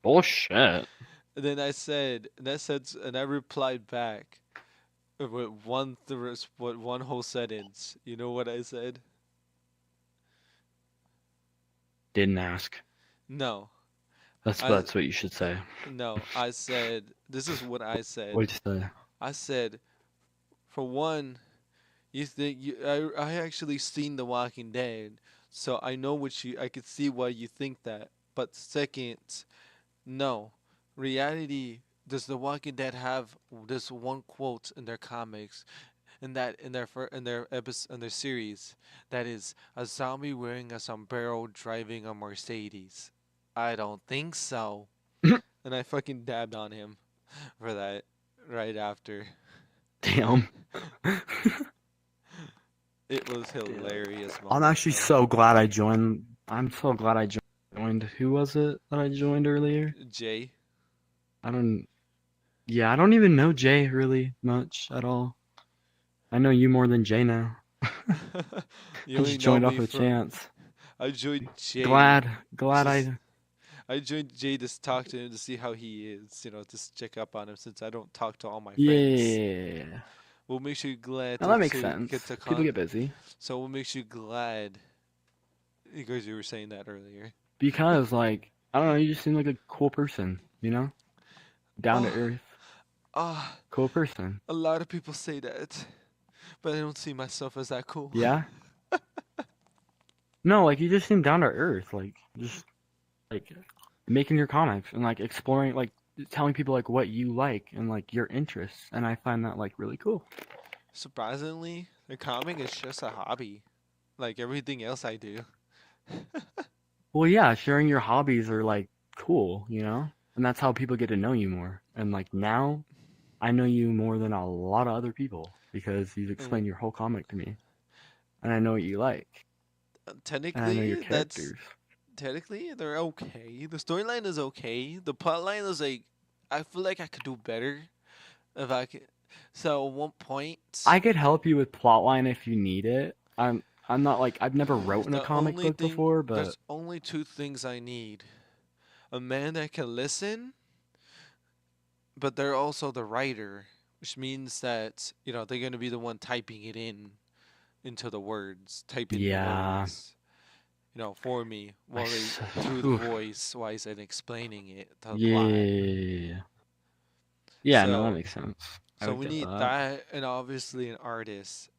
bullshit. And then and I replied back with one whole sentence. You know what I said? Didn't ask. No. That's I that's what you should say. no, I said this is what I said. What'd you say? I said for one, you think I actually seen The Walking Dead, so I know I could see why you think that. But second, no. Reality, does The Walking Dead have this one quote in their comics in their episode in their series that is a zombie wearing a sombrero driving a Mercedes? I don't think so. And I fucking dabbed on him for that right after. Damn. It was hilarious I'm moment actually though. so glad I joined. I'm so glad I joined. Who was it that I joined earlier? Jay. I don't. Yeah, I don't even know Jay really much at all. I know you more than Jay now. You I only just know joined me off a from chance. I joined Jay Glad just I. I joined Jay to talk to him to see how he is, just check up on him since I don't talk to all my friends. Yeah. What makes you glad Now that makes to get sense. to People con get busy so what makes you glad because you were saying that earlier. because, like, I don't know. You just seem like a cool person. You know, down to Oh, earth, ah, cool person. a lot of people say that, but I don't see myself as that cool. Yeah. No, like you just seem down to earth. Like just like making your comics and like exploring, like telling people like what you like and like your interests, and I find that like really cool. Surprisingly, the comic is just a hobby, like everything else I do. Well, yeah, sharing your hobbies are like cool, you know, and that's how people get to know you more. And like now, I know you more than a lot of other people because you've And explained your whole comic to me, and I know what you like, and I know your technically, characters. they're okay. The storyline is okay. The plotline is like, I feel like I could do better if I could. So at one point, I could help you with plotline if you need it. I'm not like I've never wrote in a comic book before, but there's only two things I need: a man that can listen, but they're also the writer, which means that they're gonna be the one typing it into the words, typing the yeah, words, for me I while they s- through the oof. voice wise and explaining it, the plot. Yeah. Yeah, no, that So makes sense. I so would we get need that. that, and obviously an artist.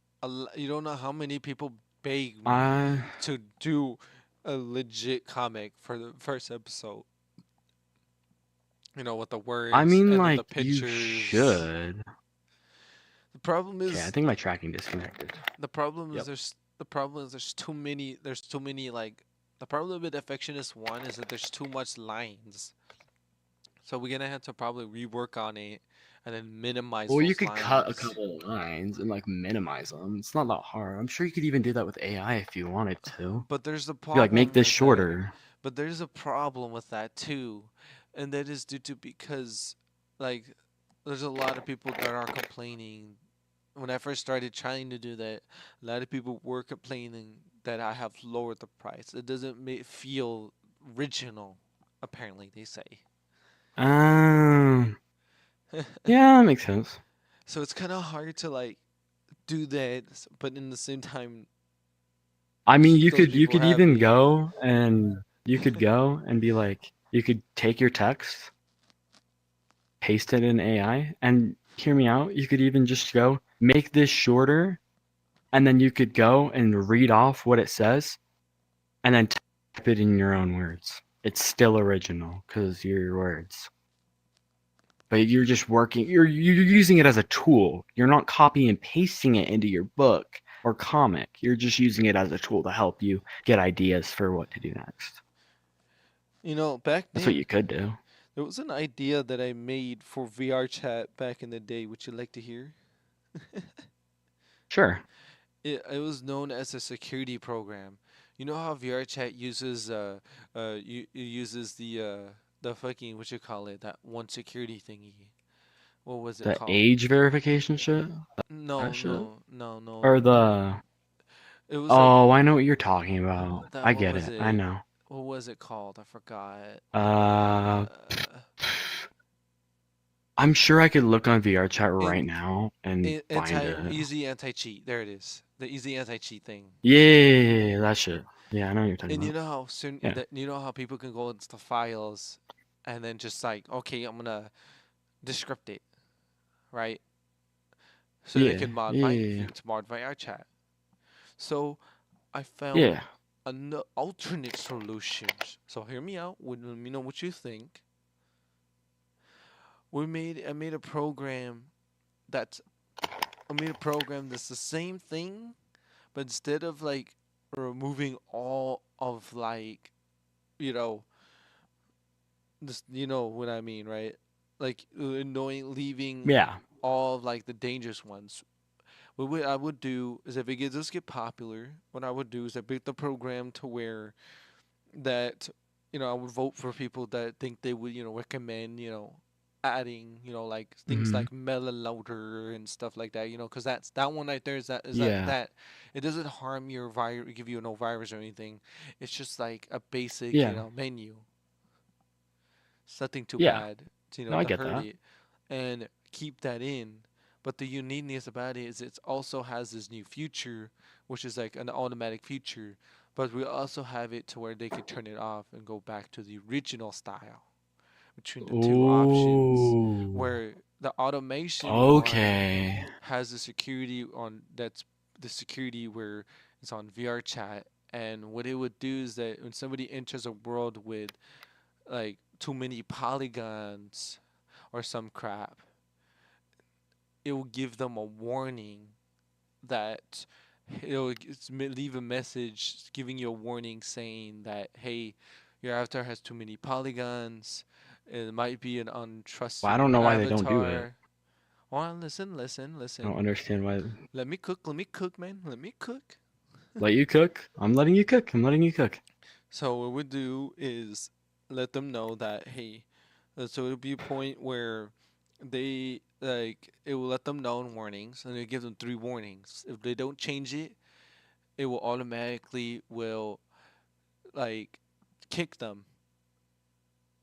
You don't know how many people beg me I to do a legit comic for the first episode. With the I words mean and then the like you pictures. should. The problem Okay, I is think my tracking disconnected. Yep. there's too many like the problem with Affectionist 1 is that there's too much lines. So we're gonna have to probably rework on it and then minimize Well, you those could cut a lines. couple of lines and like minimize them. It's not that hard. I'm sure you could even do that with AI if you wanted to. But there's a Be like, make problem this with that. shorter. But there's a problem with that too. And that is due to because like there's a lot of people that are complaining. When I first started trying to do that, a lot of people were complaining that I have lowered the price. It doesn't feel original, apparently they say. Um, yeah, that makes sense. So it's kind of hard to like do that, but in the same time I mean, keep those you people could even happy. go and be like, you could take your text, paste it in AI, and hear me out. You could even just go make this shorter, and then you could go and read off what it says, and then type it in your own words. It's still original because your words. But you're just working. You're using it as a tool. You're not copy and pasting it into your book or comic. You're just using it as a tool to help you get ideas for what to do next. Back That's what you then could do. there was an idea that I made for VRChat back in the day. Would you like to hear? Sure. It was known as a security program. You know how VRChat uses uses the fucking what you call it, that one security thingy. What was it The called? age verification shit? That No, shit? no, no, Or no. the It was like Oh, I know what you're talking about. that. I What get was it. I it? know. What was it called? I forgot. Uh I'm sure I could look on VRChat In, right now and find anti it. easy anti cheat. There it is. The easy anti cheat thing. Yeah, that shit. Yeah, I know what you're talking And you about. know how soon Yeah. that you know how people can go into the files, and then just like, okay, I'm gonna descript it, right? So they Yeah. can Yeah. modify our chat. So I found Yeah. an alternate solutions. So hear me out. Let me know what you think. I made a program that's I made a program that's the same thing, but instead of like removing all of like, you know, this, you know what I mean, right? Like annoying, leaving Yeah. all of like the dangerous ones. What I would do is if it does get popular, what I would do is I build the program to where that, I would vote for people that think they would, recommend, adding, like things Mhm. like mellow and stuff like that, because that's that one right there is Yeah. that it doesn't harm your virus, give you no virus or anything. It's just like a basic, Yeah. menu. It's nothing too Yeah. bad, to, No, I to get hurt that. it, and keep that in. But the uniqueness about it is it also has this new feature, which is like an automatic feature. But we also have it to where they could turn it off and go back to the original style between the two options, Ooh. where the automation one Okay. has the security on that's the security where it's on VR chat. And what it would do is that when somebody enters a world with like too many polygons or some crap, it will give them a warning that leave a message giving you a warning saying that, hey, your avatar has too many polygons. It might be an Well, I untrusted don't know why they don't do it. avatar. Well, listen, listen, I don't listen. understand why. Let me cook, man. Let me cook. Let you cook. I'm letting you cook. I'm letting you cook. So what we do is let them know that, hey, so it'll be a point where they like it will let them know in warnings, and it give them 3 warnings. If they don't change it, it will automatically will like kick them.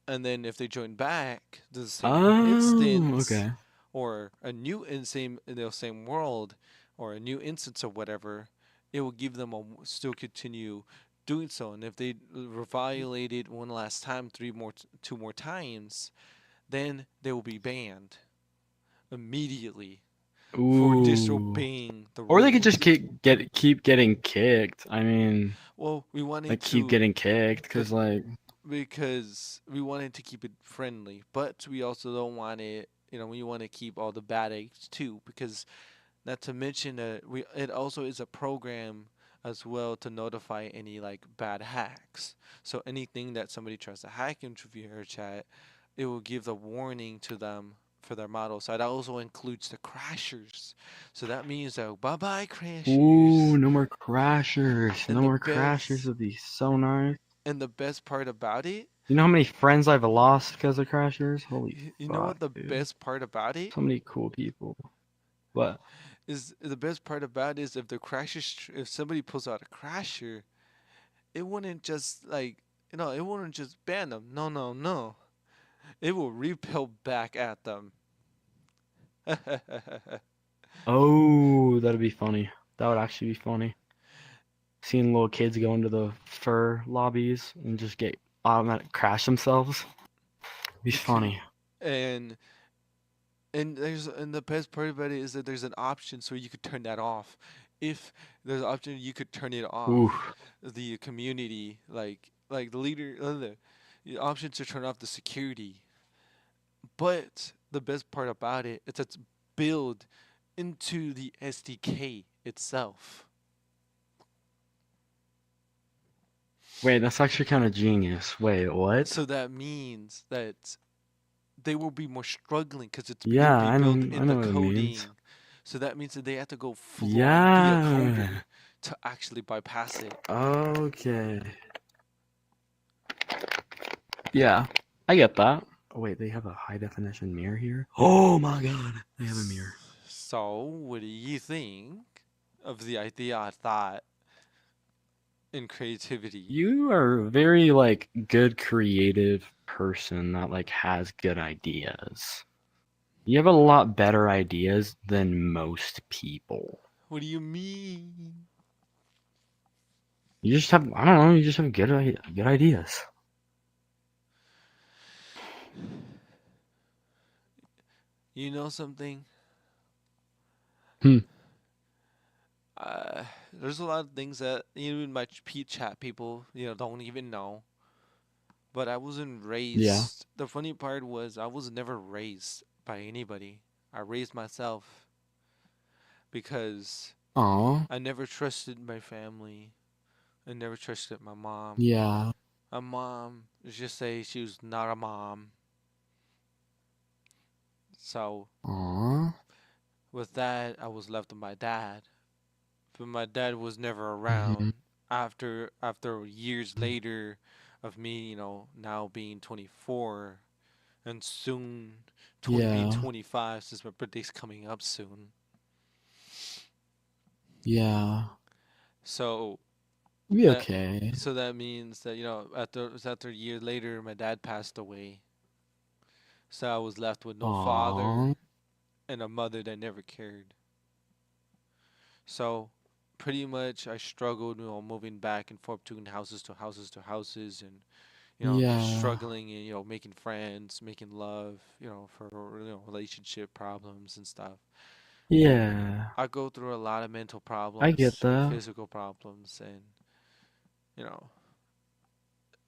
And then if they join back to the same Oh, instance okay. or a new in the same world or a new instance or whatever, it will give them a still continue doing so. And if they violate it one last time, 2 more times, then they will be banned immediately for Ooh. disobeying the Or they could just rules. keep getting kicked. I mean, Well, we wanted like keep to, getting kicked but because like because we wanted to keep it friendly, but we also don't want it. We want to keep all the bad eggs too, because not to mention that it also is a program as well to notify any like bad hacks. So anything that somebody tries to hack into VR chat, it will give a warning to them for their model. So that also includes the crashers. So that means that bye bye ooh, crashers. no more crashers. And No the more crashers best would be so nice. and the best part about it, You know how many friends I've lost because of crashers? Holy you know fuck, what the dude. best part about it? So many cool people. What? Is the best part about it is if the crasher, if somebody pulls out a crasher, it wouldn't just like it wouldn't just ban them. No, no, no. It will repel back at them. Oh, that'd be funny. That would actually be funny. Seeing little kids go into the fur lobbies and just get automatic crash themselves. Be funny. and and the best part about it is that there's an option so you could turn that off. If there's an option you could turn it Ooh. off. The community like the leader the option to turn off the security. But the best part about it is it's built into the SDK itself. Wait, that's actually kind of genius. Wait, what? So that means that they will be more struggling because Yeah, it'll be I built know, I in the know what it means. coding. So that means that they have to go full on be a Yeah. coder to actually bypass it. Okay. Yeah, I get that. Oh, wait, they have a high definition mirror here? Oh my god, they have a mirror. So what do you think of the idea I thought in creativity? You are a very, like, good creative person that, like, has good ideas. You have a lot better ideas than most people. What do you mean? You just have, I don't know, you just have good ideas. You know something? Hmm. There's a lot of things that even my chat people, don't even know. But I wasn't Yeah. raised. The funny part was I was never raised by anybody. I raised myself because Aw. I never trusted my family. I never trusted my mom. Yeah. My mom, let's just say she was not a mom. So Aw. with that, I was left with my dad. But my dad was never Mhm. around. After years later of me, now being 24 and soon being Yeah. 25 since my birthday's coming up soon. Yeah. So Be that okay. so that means that after a year later my dad passed away. So I was left with no father Aw. and a mother that never cared. So pretty much I struggled, moving back and forth between houses to houses to houses and Yeah. struggling and making friends, making love, for relationship problems and stuff. Yeah. I go through a lot of mental I get problems, that. physical problems, and you know,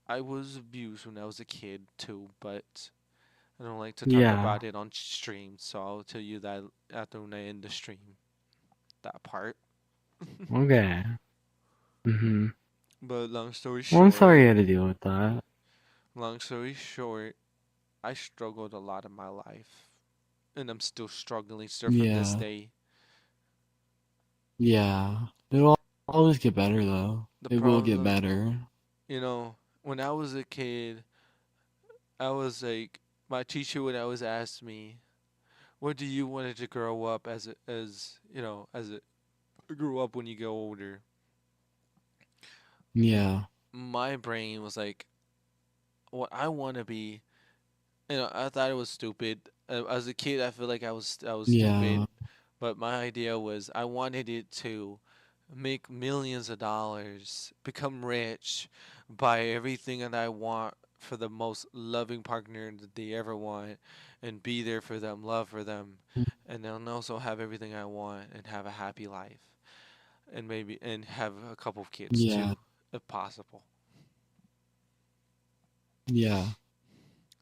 I was abused when I was a kid too, but I don't like to talk Yeah. about it on stream, so I'll tell you that after when I end the stream, that part. Okay. Mhm. But Well, I'm sorry you had to deal with that. long story short, I struggled a lot in my life, and I'm still struggling still from this Yeah. day. Yeah. It'll always get better though. The It will get problem, better. when I was a kid, I was like, my teacher would always ask me, "What do you want to grow up as grow up when you get older?" Yeah. My brain was like, "What I want to be." I thought it was stupid. As a kid, I feel like I was Yeah. stupid, but my idea was I wanted it to make millions of dollars, become rich, buy everything that I want for the most loving partner that they ever want, and be there for them, love for them, and then also have everything I want and have a happy life, and maybe and have a couple of kids Yeah. too, if possible. Yeah.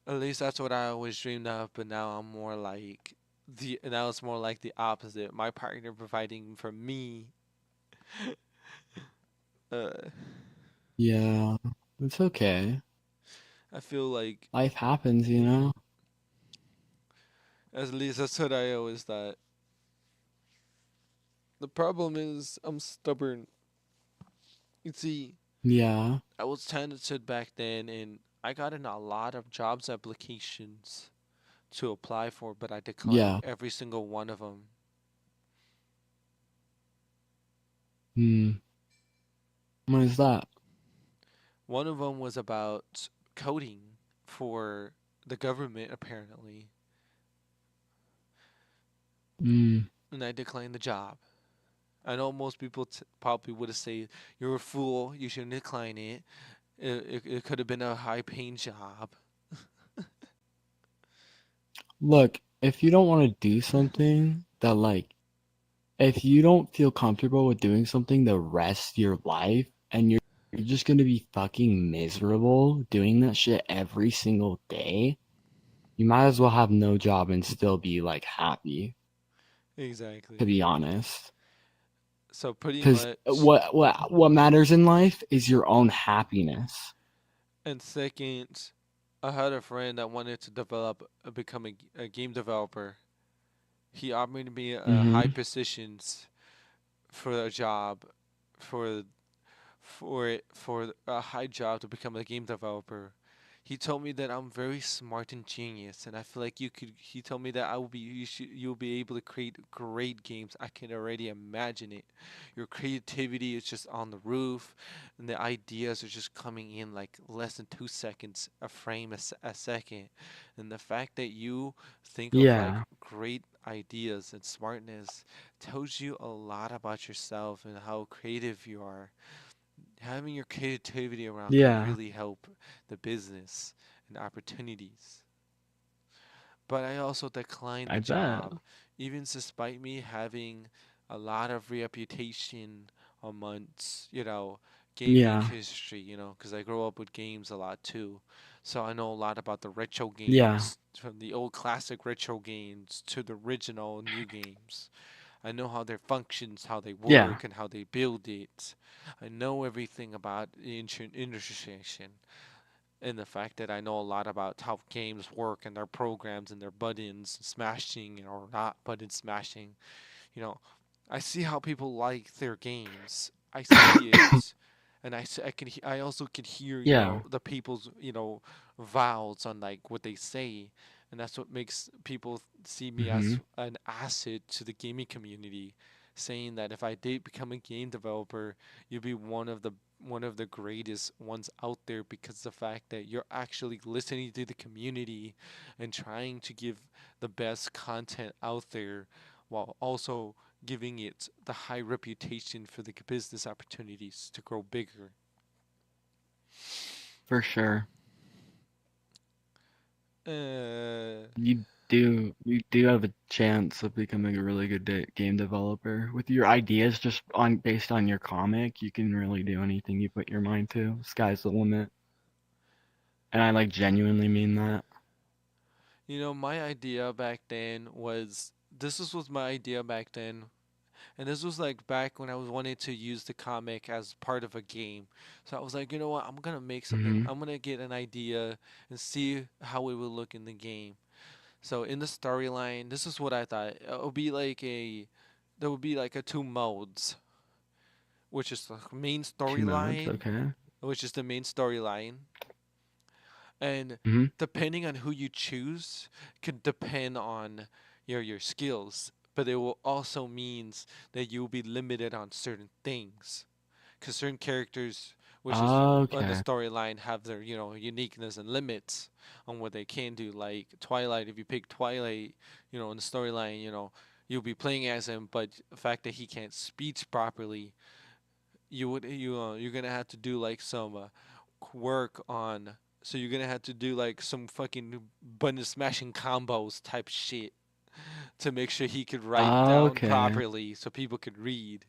At least that's what I always dreamed of, but now now it's more like the opposite. My partner providing for me. Uh, Yeah. It's okay. I feel like Life happens, you know? at least that's what I always thought. The problem is I'm stubborn. You see, Yeah. I was talented back then, and I got in a lot of jobs applications to apply for, but I declined Yeah. every single one of them. Hmm. What is that? One of them was about coding for the government, apparently, Hmm. and I declined the job. I know most people probably would have said, "You're a fool. You shouldn't decline it. It could have been a high-paying job." Look, if you don't want to do something that like, if you don't feel comfortable with doing something the rest of your life, and you're just gonna be fucking miserable doing that shit every single day, you might as well have no job and still be like happy, to Exactly. be honest. So pretty Because much, what matters in life is your own happiness. and second, I had a friend that wanted to become a game developer. He offered me high Mm-hmm. positions for a job, for for a high job to become a game developer. He told me that I'm very smart and genius, and I feel like you could. He told me that I will be. You'll be able to create great games. I can already imagine it. Your creativity is just on the roof, and the ideas are just coming in like less than 2 seconds a frame a second. And the fact that you think of like Yeah. great ideas and smartness tells you a lot about yourself and how creative you are. Having your creativity around can Yeah. really help the business and opportunities. But I also declined the I bet. job, even despite me having a lot of reputation amongst, gaming Yeah. history, because I grow up with games a lot too. So I know a lot about the retro Yeah. games, from the old classic retro games to the original new games. I know how their functions, how they Yeah. work, and how they build it. I know everything about the intersection, and the fact that I know a lot about how games work and their programs and their buttons smashing or not button smashing. You know, I see how people like their games. I see it, and I also can hear Yeah. the people's vowels on like what they say, and that's what makes people see me Mm-hmm. as an asset to the gaming community, saying that if I did become a game developer, you'd be one of the greatest ones out there, because the fact that you're actually listening to the community and trying to give the best content out there, while also giving it the high reputation for the business opportunities to grow bigger. For sure. Uh, You do have a chance of becoming a really good game developer with your ideas just on based on your comic. You can really do anything you put your mind to. Sky's the limit, and I like genuinely mean that. my idea back then was was my idea back then. And this was like back when I was wanting to use the comic as part of a game. So I was like, you know what? I'm gonna make something. Mm-hmm. I'm gonna get an idea and see how it will look in the game. So in the storyline, this is what I thought. It would be like there would be like a two modes, which is the main 2 modes. storyline, Okay. and Mm-hmm. depending on who you choose could depend on your skills, but it will also means that you'll be limited on certain things, because certain characters, which is on the Okay. storyline, have their uniqueness and limits on what they can do. Like Twilight, if you pick Twilight, in the storyline, you'll be playing as him, but the fact that he can't speak properly, you're gonna have to do like some work on. So you're gonna have to do like some fucking button smashing combos type shit to make sure he could write down Okay. properly so people could read.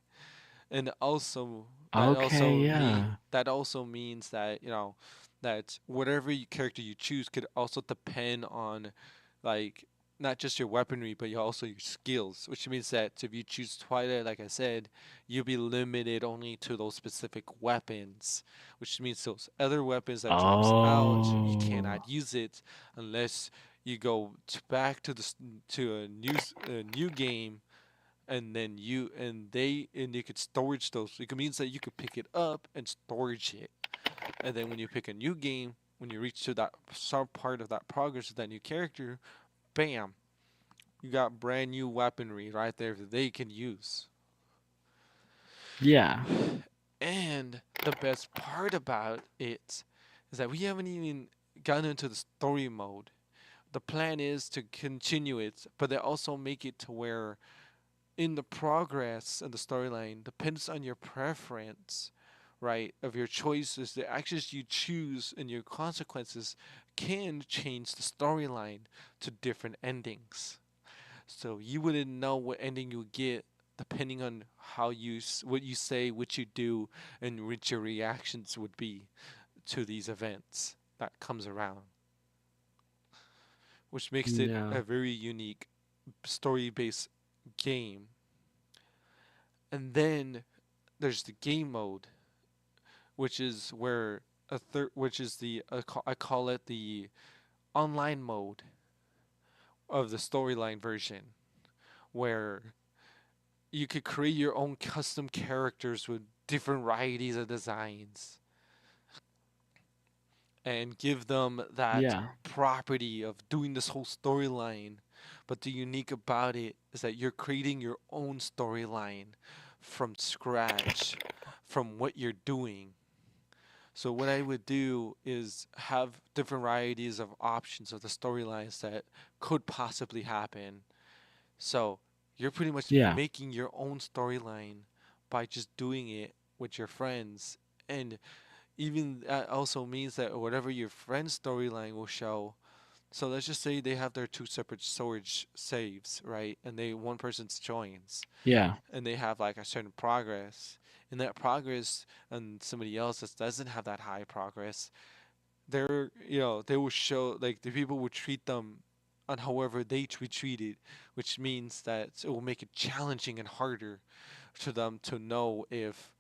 And also Okay. Yeah. that also means that that whatever character you choose could also depend on, like, not just your weaponry but also your skills, which means that if you choose Twilight, like I said, you'll be limited only to those specific weapons, which means those other weapons that drops out, you Oh. cannot use it unless you go back to to a new game, and then you could storage those. It means that you could pick it up and storage it, and then when you pick a new game, when you reach to that some part of that progress of that new character, bam, you got brand new weaponry right there that they can use. Yeah. And the best part about it is that we haven't even gotten into the story mode. The plan is to continue it, but they also make it to where in the progress of the storyline depends on your preference, right? Of your choices, the actions you choose and your consequences can change the storyline to different endings. So you wouldn't know what ending you get depending on how what you say, what you do, and what your reactions would be to these events that comes around, which makes it Yeah. a very unique story-based game. And then there's the game mode, which is where which is the I call it the online mode of the storyline version, where you could create your own custom characters with different varieties of designs and give them that Yeah. property of doing this whole storyline. But the unique about it is that you're creating your own storyline from scratch, from what you're doing. So what I would do is have different varieties of options of the storylines that could possibly happen. So you're pretty much Yeah. making your own storyline by just doing it with your friends. And even that also means that whatever your friend's storyline will show. So let's just say they have their two separate storage saves, right? And they one person's joins, Yeah. and they have like a certain progress. In that progress, and somebody else that doesn't have that high progress, they will show like the people will treat them on however they be treated, which means that it will make it challenging and harder to them to know if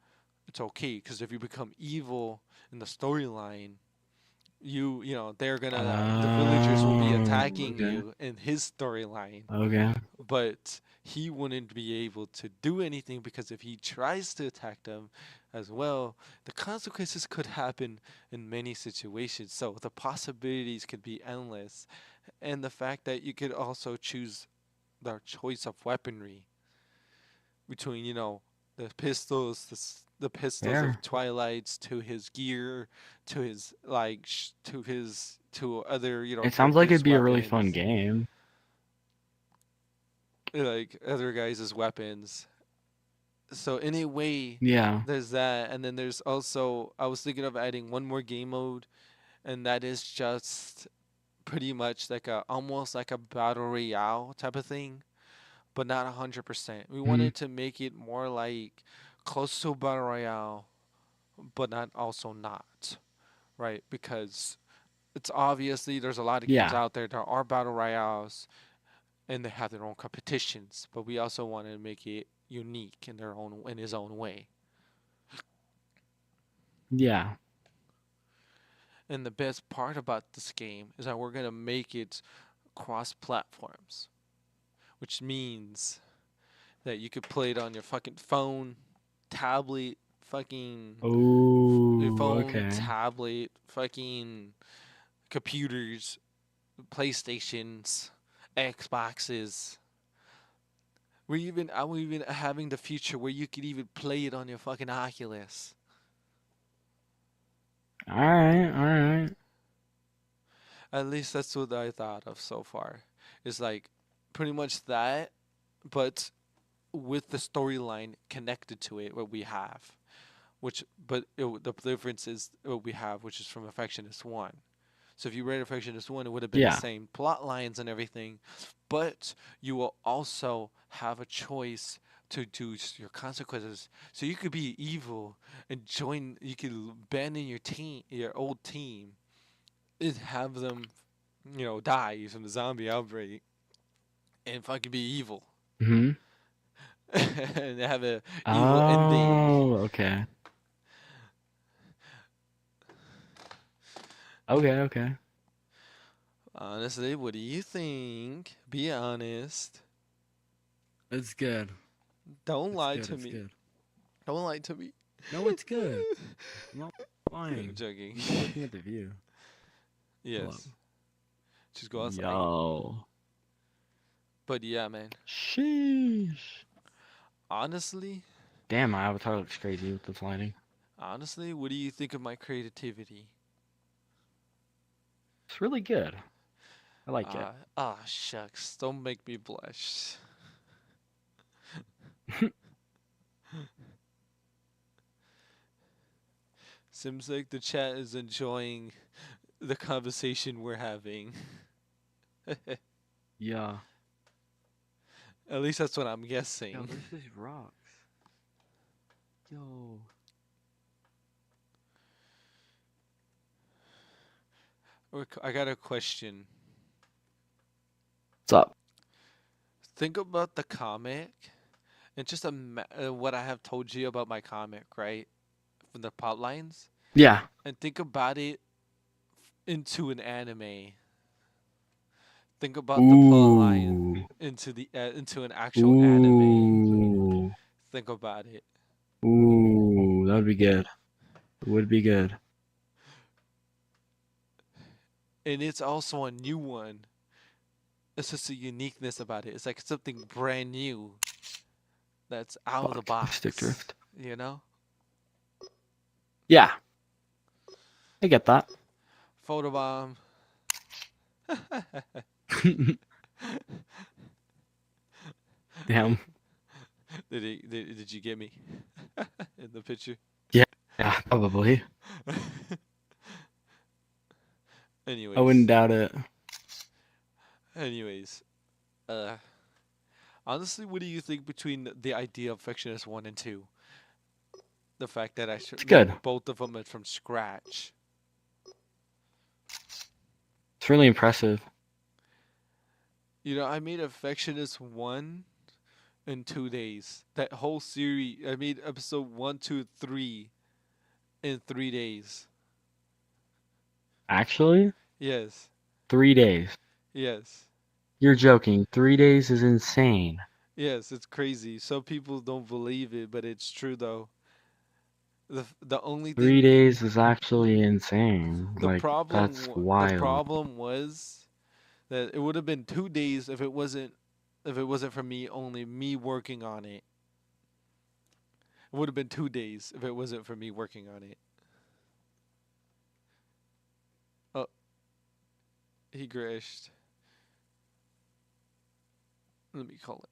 it's okay. Because if you become evil in the storyline, they're gonna the villagers will be Oh, attacking okay. you in his storyline, Okay. but he wouldn't be able to do anything because if he tries to attack them as well, the consequences could happen in many situations. So the possibilities could be endless, and the fact that you could also choose the choice of weaponry between the pistols Fair. of Twilight's to his gear, to his to other It sounds like characters' it'd be a really fun weapons, game. like other guys' weapons. So in a way, Yeah. there's that, and then there's also I was thinking of adding one more game mode, and that is just pretty much like a almost like a battle royale type of thing, but not 100%. We Hmm. wanted to make it more like close to battle royale, but not also not, right? Because it's obviously there's a lot of games Yeah. out there that are battle royales and they have their own competitions, but we also wanted to make it unique in his own way. Yeah. And the best part about this game is that we're gonna make it cross platforms, which means that you could play it on your fucking phone, tablet, fucking your Oh, phone, okay. tablet, fucking computers, PlayStations, Xboxes. I'm even having the future where you could even play it on your fucking Oculus. All right. All right. At least that's what I thought of so far. It's like pretty much that, but with the storyline connected to it, what we have. The difference is what we have, which is from Affectionist 1. So if you read Affectionist 1, it would have been the Yeah. same plot lines and everything, but you will also have a choice to do your consequences. So you could be evil and you could abandon your old team, and have them, die from the zombie outbreak and fucking be evil Hmm. and have a evil ending. Oh, okay. Okay. Okay. Honestly, what do you think? Be honest. It's good. Don't It's lie good. to It's me. good. Don't lie to me. No, it's good. I'm not I'm lying. joking. I'm just looking at the view. Hold up. Yes. Just go outside. Yo. But yeah, man. Sheesh. Honestly, Damn, my avatar looks crazy with this lighting. Honestly, what do you think of my creativity? It's really good. I like it. Shucks, don't make me blush. Seems like the chat is enjoying the conversation we're having. Yeah. At least that's what I'm Yo, guessing. this is rocks. Yo. I got a question. What's up? Think about the comic and just what I have told you about my comic, right? From the plot lines. Yeah. And think about it into an anime. Think about the plot line Ooh. into an actual anime. Ooh. Think about it. Ooh. That would be good. It would be good. And it's also a new one. It's just a uniqueness about it. It's like something brand new that's out of the Fuck. Stick box. drift. You know? Yeah. I get that. Photobomb. Damn. Did you get me in the picture? Yeah, probably. I wouldn't Anyways, doubt it. anyways, uh, honestly, what do you think between the idea of Fictionist 1 and 2? The fact that I It's made good. both of them from scratch. It's really impressive. You know, I made Affectionist 1 in 2 days. That whole series, I made episode 1, 2, 3 in 3 days. Actually, Yes, 3 days. yes, You're joking. 3 days is insane. yes, it's crazy. Some people don't believe it, but it's true though. The only 3 days is actually insane. Like, that's the wild. problem was that it would have been 2 days if it wasn't for me only me working on it. It would have been 2 days if it wasn't for me working on it. Oh, he crashed. Let me call it.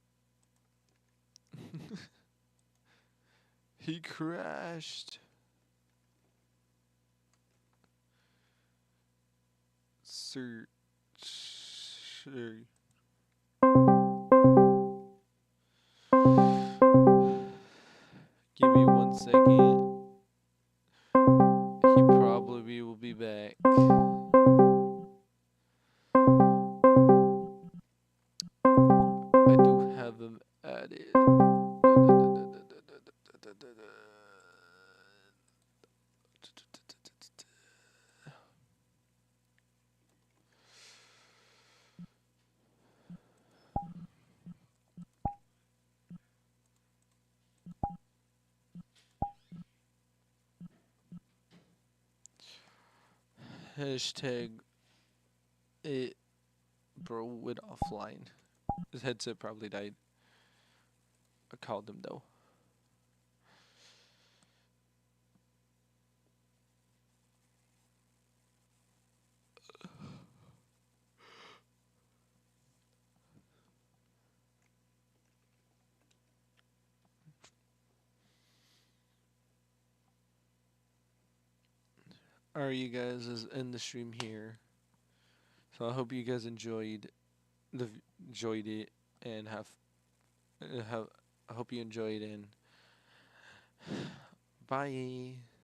He crashed. Search. Give me 1 second. He probably will be back. I do have him added. Hashtag it bro went offline. His headset probably died. I called him though. Alright, you guys is in the stream here. So I hope you guys enjoyed it and have I hope you enjoyed and bye.